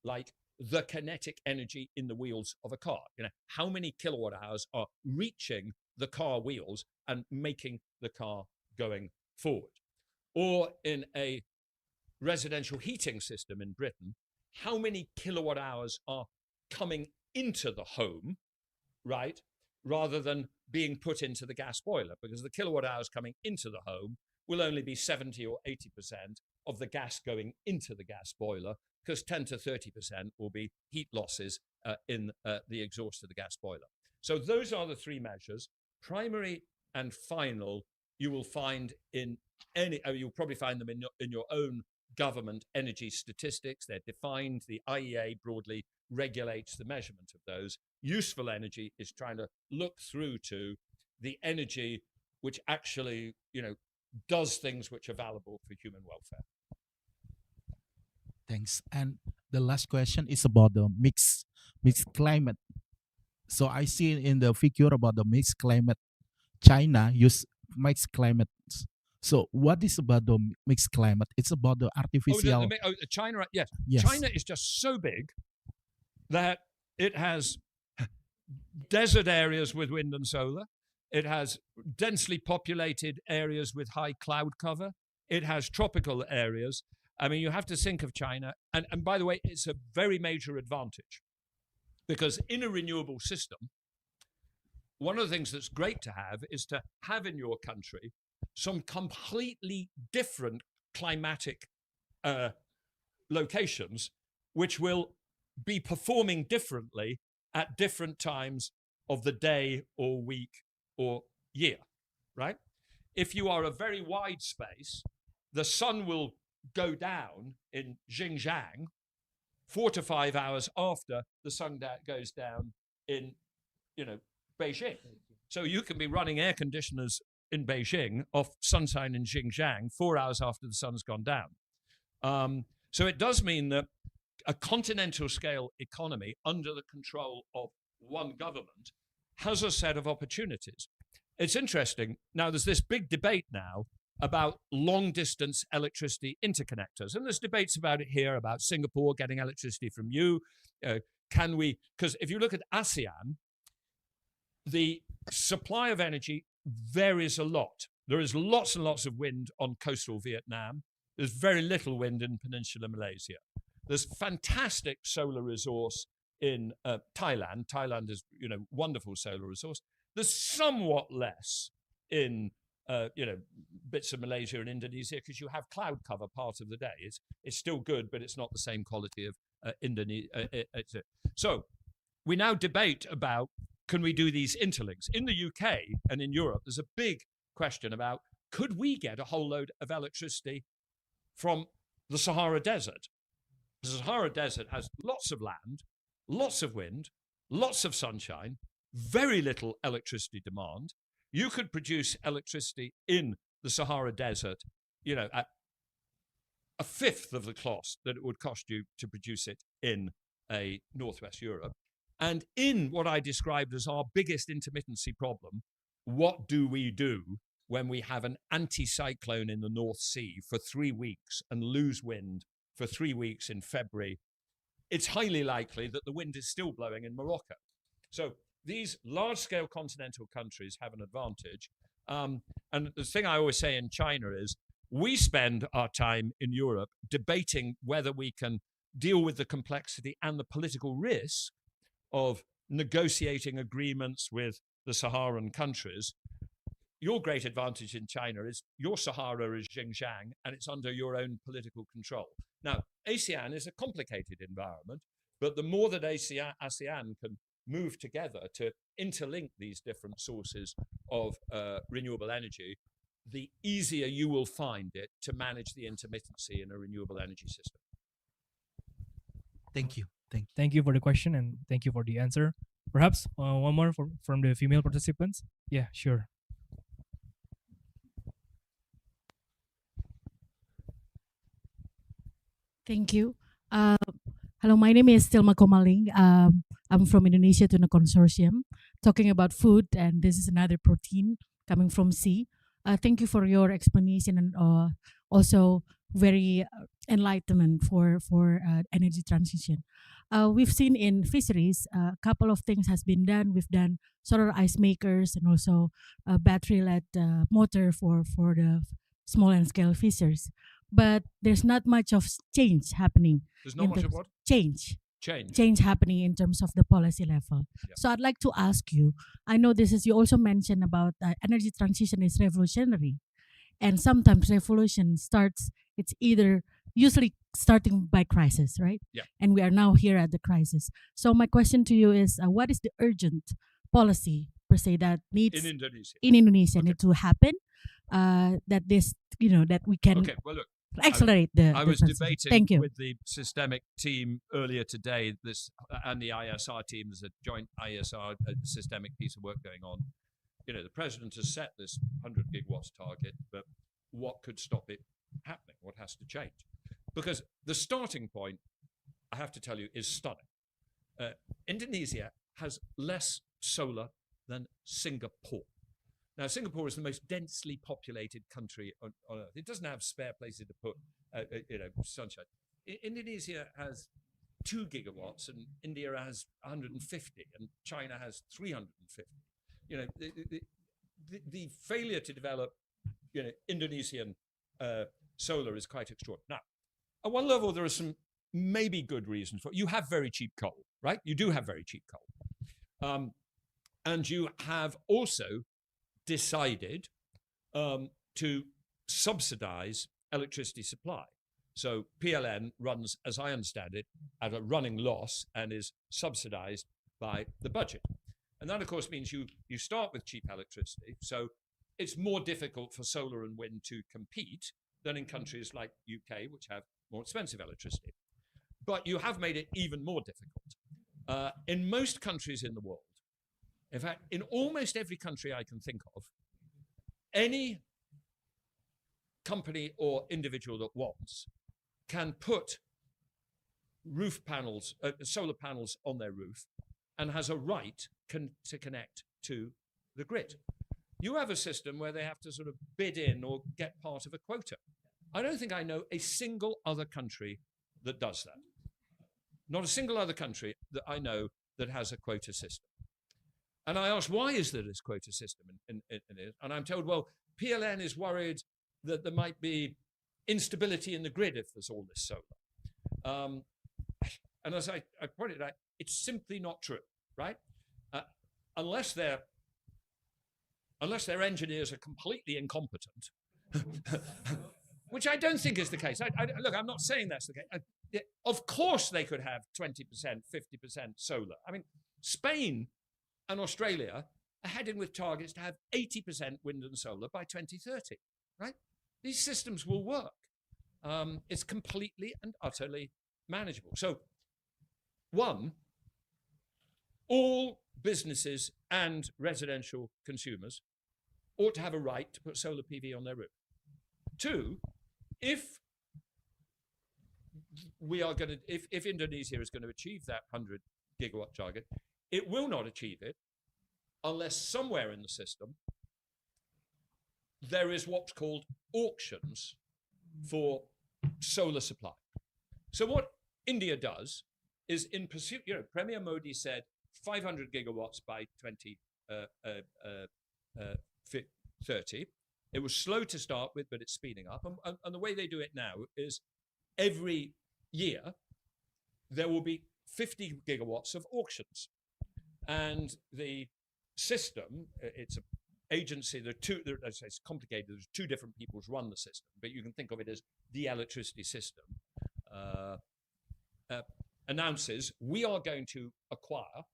like the kinetic energy in the wheels of a car. How many kilowatt hours are reaching the car wheels and making the car going forward? Or in a residential heating system in Britain, how many kilowatt hours are coming into the home, right, rather than being put into the gas boiler? Because the kilowatt hours coming into the home will only be 70 or 80% of the gas going into the gas boiler, because 10 to 30% will be heat losses in the exhaust of the gas boiler. So those are the three measures. Primary and final, you will find in you'll probably find them in your own government energy statistics. They're defined. The IEA broadly regulates the measurement of those. Useful energy is trying to look through to the energy which actually, does things which are valuable for human welfare. Thanks. And the last question is about the mixed climate. So I see in the figure about the mixed climate, China use mixed climate. So what is about the mixed climate? It's about the artificial. China, yes. Yes. China is just so big that it has desert areas with wind and solar. It has densely populated areas with high cloud cover. It has tropical areas. I mean, you have to think of China. And by the way, it's a very major advantage, because in a renewable system, one of the things that's great to have is to have in your country some completely different climatic locations, which will be performing differently at different times of the day or week or year, right? If you are a very wide space, the sun will go down in Xinjiang 4 to 5 hours after the sun goes down in, Beijing. So you can be running air conditioners in Beijing off sunshine in Xinjiang 4 hours after the sun's gone down. So it does mean that a continental scale economy under the control of one government has a set of opportunities. It's interesting. Now, there's this big debate now about long distance electricity interconnectors. And there's debates about it here, about Singapore getting electricity from you. Can we, because if you look at ASEAN, the supply of energy varies a lot. There is lots and lots of wind on coastal Vietnam. There's very little wind in Peninsular Malaysia. There's fantastic solar resource in Thailand. Thailand is, wonderful solar resource. There's somewhat less in, bits of Malaysia and Indonesia, because you have cloud cover part of the day. It's still good, but it's not the same quality of Indonesia. So we now debate about, can we do these interlinks? In the UK and in Europe, there's a big question about, could we get a whole load of electricity from the Sahara Desert? The Sahara Desert has lots of land, lots of wind, lots of sunshine, very little electricity demand. You could produce electricity in the Sahara Desert, at a fifth of the cost that it would cost you to produce it in a Northwest Europe. And in what I described as our biggest intermittency problem, what do we do when we have an anticyclone in the North Sea for 3 weeks and lose wind for 3 weeks in February? It's highly likely that the wind is still blowing in Morocco. So these large-scale continental countries have an advantage. And the thing I always say in China is, we spend our time in Europe debating whether we can deal with the complexity and the political risk of negotiating agreements with the Saharan countries. Your great advantage in China is your Sahara is Xinjiang and it's under your own political control. Now, ASEAN is a complicated environment, but the more that ASEAN can move together to interlink these different sources of renewable energy, the easier you will find it to manage the intermittency in a renewable energy system. Thank you. Thank you. Thank you for the question and thank you for the answer. Perhaps one more from the female participants. Yeah, sure. Thank you. Hello, my name is Tilma Komaling. I'm from Indonesia Tuna Consortium, talking about food, and this is another protein coming from sea. Thank you for your explanation and also very enlightenment for energy transition. We've seen in fisheries a couple of things has been done. We've done solar ice makers and also battery-led motor for the small and scale fishers. But there's not much of change happening. There's not much of what? Change Change. happening in terms of the policy level. Yeah. So I'd like to ask you, I know this is, you also mentioned about energy transition is revolutionary. And sometimes revolution starts, it's either usually starting by crisis, right? Yeah. And we are now here at the crisis. So my question to you is, what is the urgent policy per se that needs In Indonesia. in Indonesia Okay. need to happen? That this, that we can Okay, well, look, accelerate the I was transition. debating Thank you. with the systemic team earlier today, and the ISR team. There's a joint ISR systemic piece of work going on. The president has set this 100 gigawatts target, but what could stop it happening? What has to change? Because the starting point, I have to tell you, is stunning. Indonesia has less solar than Singapore. Now, Singapore is the most densely populated country on Earth. It doesn't have spare places to put, sunshine. Indonesia has 2 gigawatts, and India has 150, and China has 350. The failure to develop, Indonesian solar is quite extraordinary. Now, at one level, there are some maybe good reasons for it. You have very cheap coal, right? You do have very cheap coal. And you have also decided to subsidize electricity supply. So PLN runs, as I understand it, at a running loss and is subsidized by the budget. And that, of course, means you start with cheap electricity. So it's more difficult for solar and wind to compete than in countries like UK, which have more expensive electricity. But you have made it even more difficult. In most countries in the world, in fact, in almost every country I can think of, any company or individual that wants can put roof panels, solar panels on their roof, and has a right to connect to the grid. You have a system where they have to sort of bid in or get part of a quota. I don't think I know a single other country that does that. Not a single other country that I know that has a quota system. And I asked, why is there this quota system in it? And I'm told, well, PLN is worried that there might be instability in the grid if there's all this solar. And as I pointed out, it's simply not true, right? Unless their engineers are completely incompetent, which I don't think is the case. Look, I'm not saying that's the case. Of course they could have 20%, 50% solar. I mean, Spain and Australia are heading with targets to have 80% wind and solar by 2030, right? These systems will work. It's completely and utterly manageable. So, one, all businesses and residential consumers ought to have a right to put solar PV on their roof. Two, if we are going to, if Indonesia is going to achieve that 100 gigawatt target, it will not achieve it unless somewhere in the system there is what's called auctions for solar supply. So what India does is, in pursuit, Premier Modi said 500 gigawatts by 2030. It was slow to start with, but it's speeding up. And the way they do it now is every year there will be 50 gigawatts of auctions. And the system, it's an agency, it's complicated, there's two different people who run the system, but you can think of it as the electricity system, announces we are going to acquire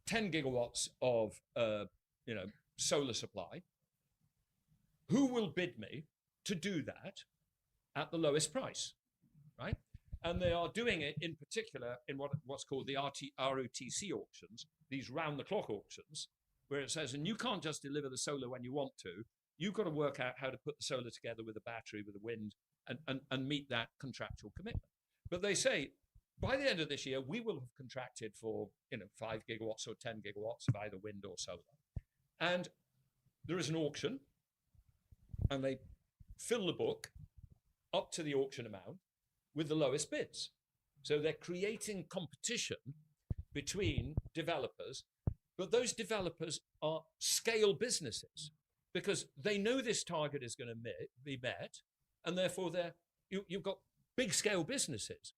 10 gigawatts of solar supply. Who will bid me to do that at the lowest price, right? And they are doing it in particular in what's called the ROTC auctions, these round-the-clock auctions, where it says, and you can't just deliver the solar when you want to, you've got to work out how to put the solar together with the battery, with the wind, and meet that contractual commitment. But they say, by the end of this year, we will have contracted for 5 gigawatts or 10 gigawatts of either wind or solar. And there is an auction, and they fill the book up to the auction amount with the lowest bids. So they're creating competition between developers, but those developers are scale businesses because they know this target is going to be met, and therefore you've got big scale businesses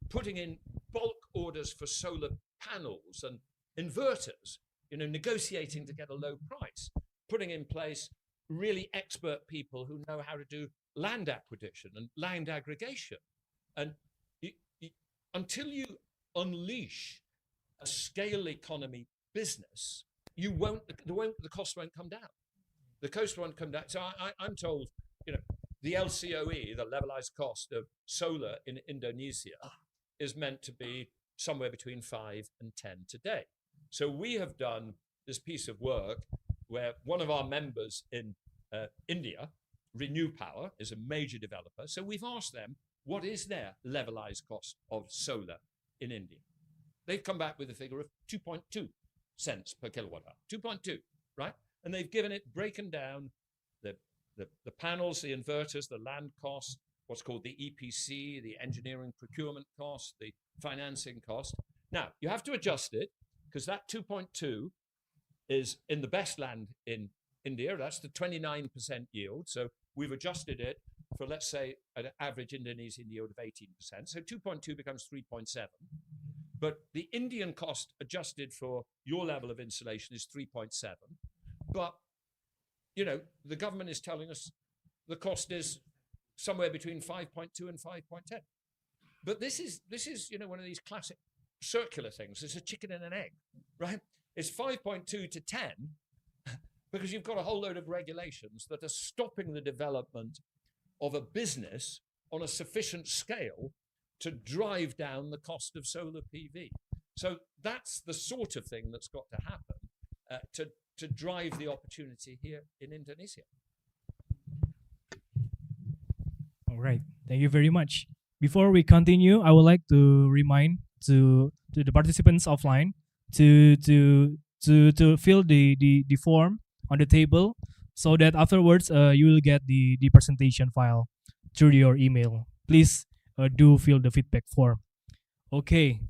putting in bulk orders for solar panels and inverters, negotiating to get a low price, putting in place really expert people who know how to do land acquisition and land aggregation. And until you unleash a scale economy business, the cost won't come down. The cost won't come down. So I'm told, the LCOE, the levelized cost of solar in Indonesia, is meant to be somewhere between 5 and 10 today. So we have done this piece of work where one of our members in India, Renew Power, is a major developer. So we've asked them, what is their levelized cost of solar in India? They've come back with a figure of 2.2 cents per kilowatt hour, 2.2, right? And they've given it broken down, the panels, the inverters, the land cost, what's called the EPC, the engineering procurement cost, the financing cost. Now, you have to adjust it because that 2.2 is in the best land in India. That's the 29% yield. So we've adjusted it for, let's say, an average Indonesian yield of 18%. So 2.2 becomes 3.7. But the Indian cost adjusted for your level of insulation is 3.7. But, the government is telling us the cost is somewhere between 5.2 and 5.10. But this is one of these classic circular things. It's a chicken and an egg, right? It's 5.2 to 10 because you've got a whole load of regulations that are stopping the development of a business on a sufficient scale to drive down the cost of solar PV. So that's the sort of thing that's got to happen to drive the opportunity here in Indonesia. All right, thank you very much. Before we continue, I would like to remind to the participants offline to fill the form on the table so that afterwards you will get the presentation file through your email. Please do fill the feedback form. Okay.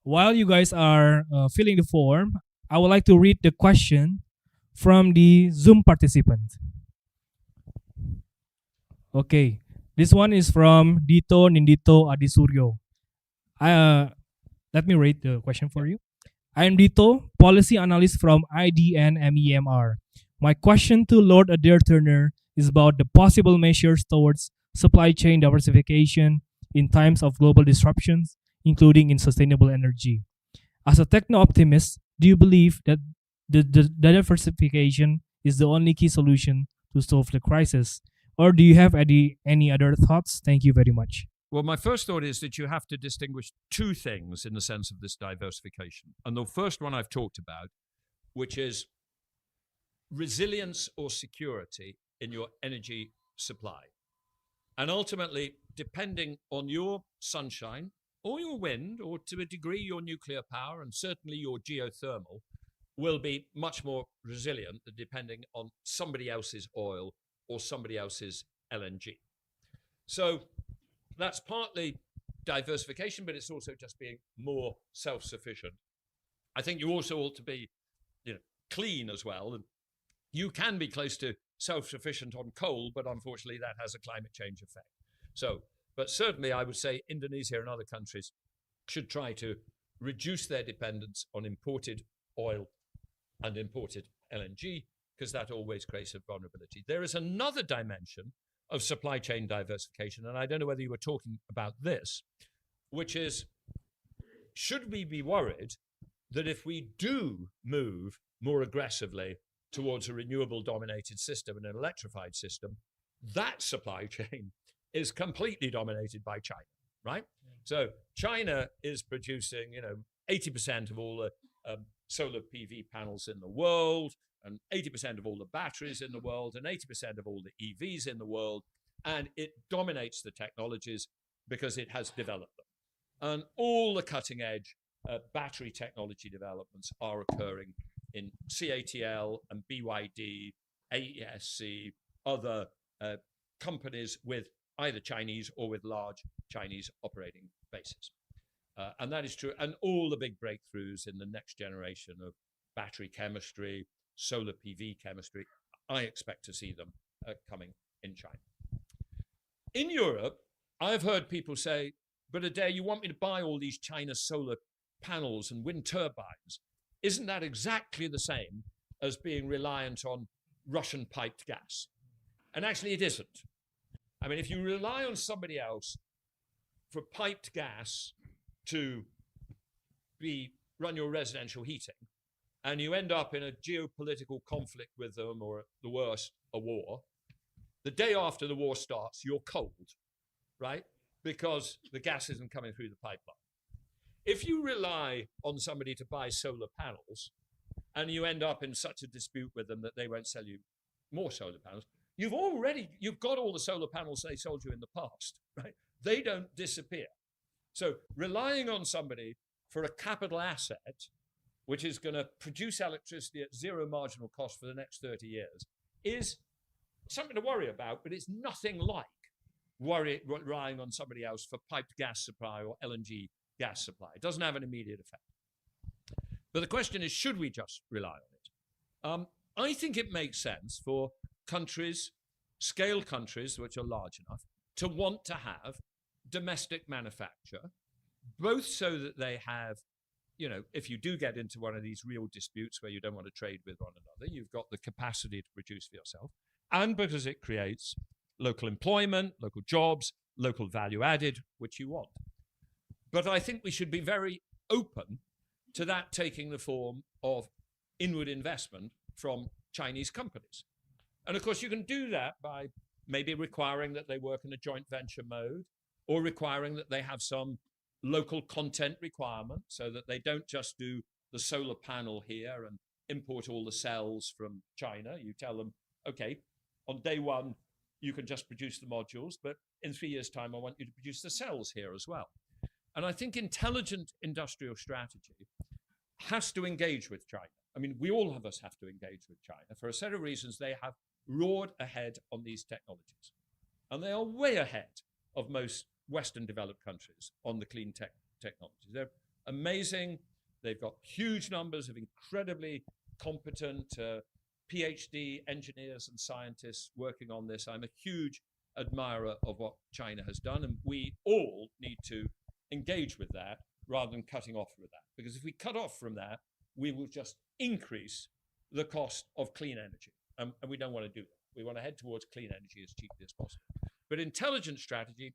While you guys are filling the form, I would like to read the question from the Zoom participant. Okay, this one is from Dito Nindito Adisuryo. Let me read the question for you. I am Dito, policy analyst from IDN MEMR. My question to Lord Adair Turner is about the possible measures towards supply chain diversification in times of global disruptions, including in sustainable energy. As a techno-optimist, do you believe that the diversification is the only key solution to solve the crisis? Or do you have any other thoughts? Thank you very much. Well, my first thought is that you have to distinguish two things in the sense of this diversification. And the first one I've talked about, which is resilience or security in your energy supply. And ultimately, depending on your sunshine or your wind, or to a degree your nuclear power, and certainly your geothermal, will be much more resilient than depending on somebody else's oil or somebody else's LNG. So that's partly diversification, but it's also just being more self-sufficient. I think you also ought to be, clean as well. And you can be close to self-sufficient on coal, but unfortunately that has a climate change effect. So, but certainly I would say Indonesia and other countries should try to reduce their dependence on imported oil and imported LNG, because that always creates a vulnerability. There is another dimension of supply chain diversification, and I don't know whether you were talking about this, which is, should we be worried that if we do move more aggressively towards a renewable dominated system and an electrified system, that supply chain is completely dominated by China, right? So China is producing, 80% of all the solar PV panels in the world, and 80% of all the batteries in the world, and 80% of all the EVs in the world, and it dominates the technologies because it has developed them. And all the cutting edge battery technology developments are occurring in CATL and BYD, AESC, other companies with either Chinese or with large Chinese operating bases. And that is true. And all the big breakthroughs in the next generation of battery chemistry, solar PV chemistry, I expect to see them coming in China. In Europe, I've heard people say, but Adair, you want me to buy all these China solar panels and wind turbines? Isn't that exactly the same as being reliant on Russian piped gas? And actually it isn't. I mean, if you rely on somebody else for piped gas to run your residential heating, and you end up in a geopolitical conflict with them, or at the worst, a war, the day after the war starts, you're cold, right? Because the gas isn't coming through the pipeline. If you rely on somebody to buy solar panels, and you end up in such a dispute with them that they won't sell you more solar panels, you've got all the solar panels they sold you in the past, right? They don't disappear. So relying on somebody for a capital asset, which is going to produce electricity at zero marginal cost for the next 30 years, is something to worry about, but it's nothing like relying on somebody else for piped gas supply or LNG gas supply. It doesn't have an immediate effect. But the question is, should we just rely on it? I think it makes sense for countries, scale countries which are large enough, to want to have domestic manufacture, both so that they have, if you do get into one of these real disputes where you don't want to trade with one another, you've got the capacity to produce for yourself, and because it creates local employment, local jobs, local value added, which you want. But I think we should be very open to that taking the form of inward investment from Chinese companies. And of course, you can do that by maybe requiring that they work in a joint venture mode, or requiring that they have some local content requirement so that they don't just do the solar panel here and import all the cells from China. You tell them, okay, on day one, you can just produce the modules, but in 3 years' time, I want you to produce the cells here as well. And I think intelligent industrial strategy has to engage with China. I mean, all of us have to engage with China. For a set of reasons, they have roared ahead on these technologies. And they are way ahead of most Western developed countries on the clean tech technologies. They're amazing. They've got huge numbers of incredibly competent PhD engineers and scientists working on this. I'm a huge admirer of what China has done, and we all need to engage with that rather than cutting off with that. Because if we cut off from that, we will just increase the cost of clean energy. And we don't want to do that. We want to head towards clean energy as cheaply as possible. But intelligent strategy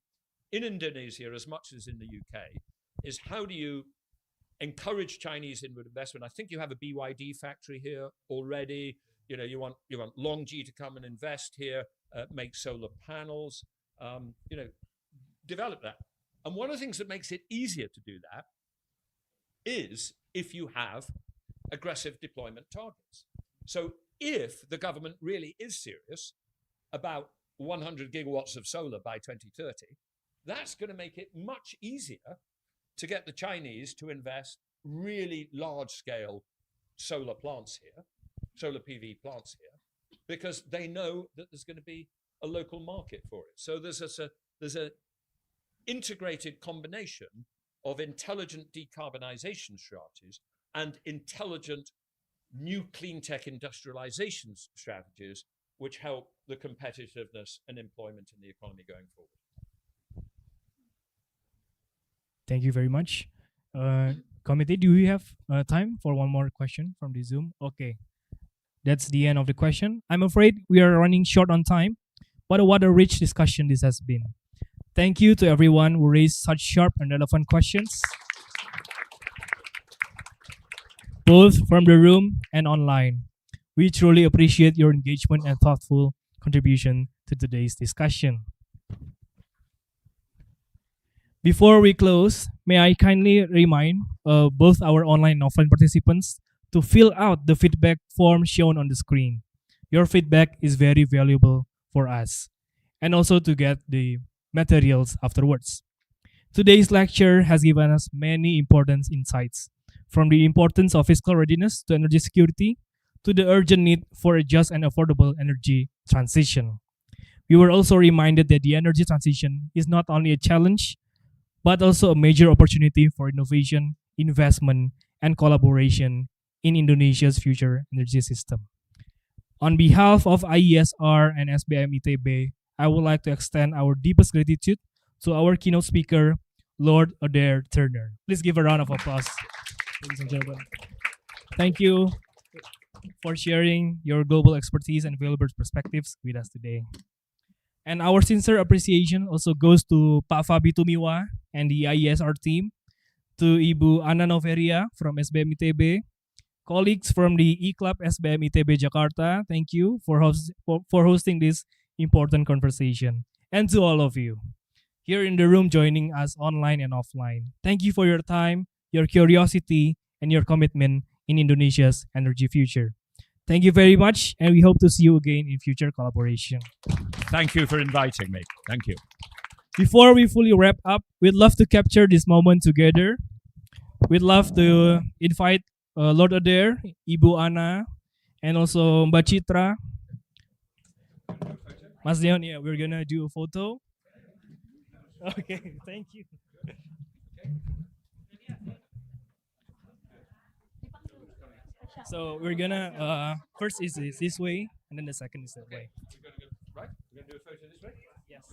in Indonesia, as much as in the UK, is how do you encourage Chinese inward investment? I think you have a BYD factory here already. You want LONGi to come and invest here, make solar panels, develop that. And one of the things that makes it easier to do that is if you have aggressive deployment targets. So if the government really is serious about 100 gigawatts of solar by 2030, that's going to make it much easier to get the Chinese to invest really large scale solar plants here, solar PV plants here, because they know that there's going to be a local market for it. So there's a integrated combination of intelligent decarbonization strategies and intelligent new clean tech industrialization strategies, which help the competitiveness and employment in the economy going forward. Thank you very much. Committee, do we have time for one more question from the Zoom? Okay, that's the end of the question. I'm afraid we are running short on time, but what a rich discussion this has been. Thank you to everyone who raised such sharp and relevant questions, both from the room and online. We truly appreciate your engagement and thoughtful contribution to today's discussion. Before we close, may I kindly remind both our online and offline participants to fill out the feedback form shown on the screen. Your feedback is very valuable for us, and also to get the materials afterwards. Today's lecture has given us many important insights, from the importance of fiscal readiness to energy security, to the urgent need for a just and affordable energy transition. We were also reminded that the energy transition is not only a challenge, but also a major opportunity for innovation, investment, and collaboration in Indonesia's future energy system. On behalf of IESR and SBM ITB, I would like to extend our deepest gratitude to our keynote speaker, Lord Adair Turner. Please give a round of applause, ladies and gentlemen. Thank you for sharing your global expertise and valuable perspectives with us today. And our sincere appreciation also goes to Pak Fabi Tumiwa and the IESR team, to Ibu Ana Noveria from SBM ITB, colleagues from the E-Club SBM ITB Jakarta, thank you for hosting this important conversation. And to all of you here in the room joining us online and offline, thank you for your time, your curiosity, and your commitment in Indonesia's energy future. Thank you very much, and we hope to see you again in future collaboration. Thank you for inviting me. Thank you. Before we fully wrap up, we'd love to capture this moment together. We'd love to invite Lord Adair, Ibu Ana, and also Mbak Citra. Mas Leon, yeah, we're gonna do a photo. Okay, thank you. So we're gonna first is this way, and then the second is that way. Right? We're going to do a photo this way? Yes.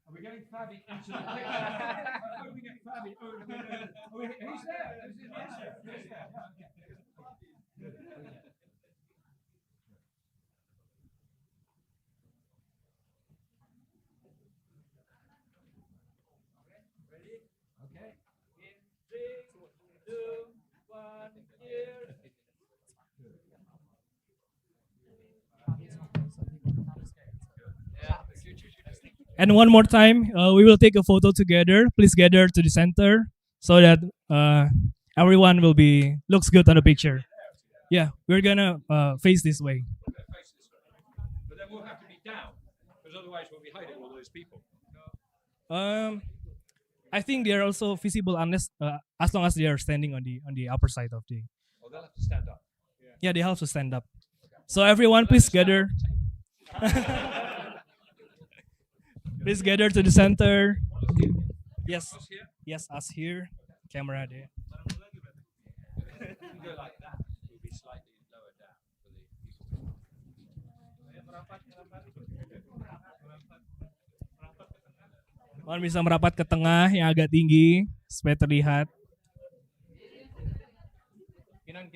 Are we getting Fabi into the picture? How do we get Fabi? He's there. He's there. Ready? Okay. In 3, 2, 1, here. And one more time, we will take a photo together. Please gather to the center so that everyone will looks good on the picture. Yeah, we're gonna face this way. Face this way. But then we'll have to be down, because otherwise we'll be hiding all those people. I think they are also visible unless as long as they are standing on the upper side of the. Oh, they'll have to stand up. Yeah, they have to stand up. So everyone, please gather. Please gather to the center. Yes, yes, us here. Camera there. You can go like that. You'll be slightly lower down for the people. Mohon bisa merapat ke tengah yang agak tinggi supaya terlihat. Kinan.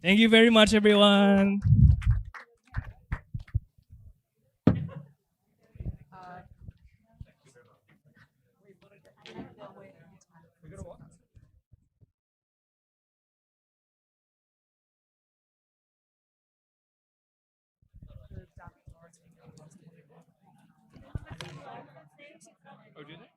Thank you very much, everyone. Oh, did it?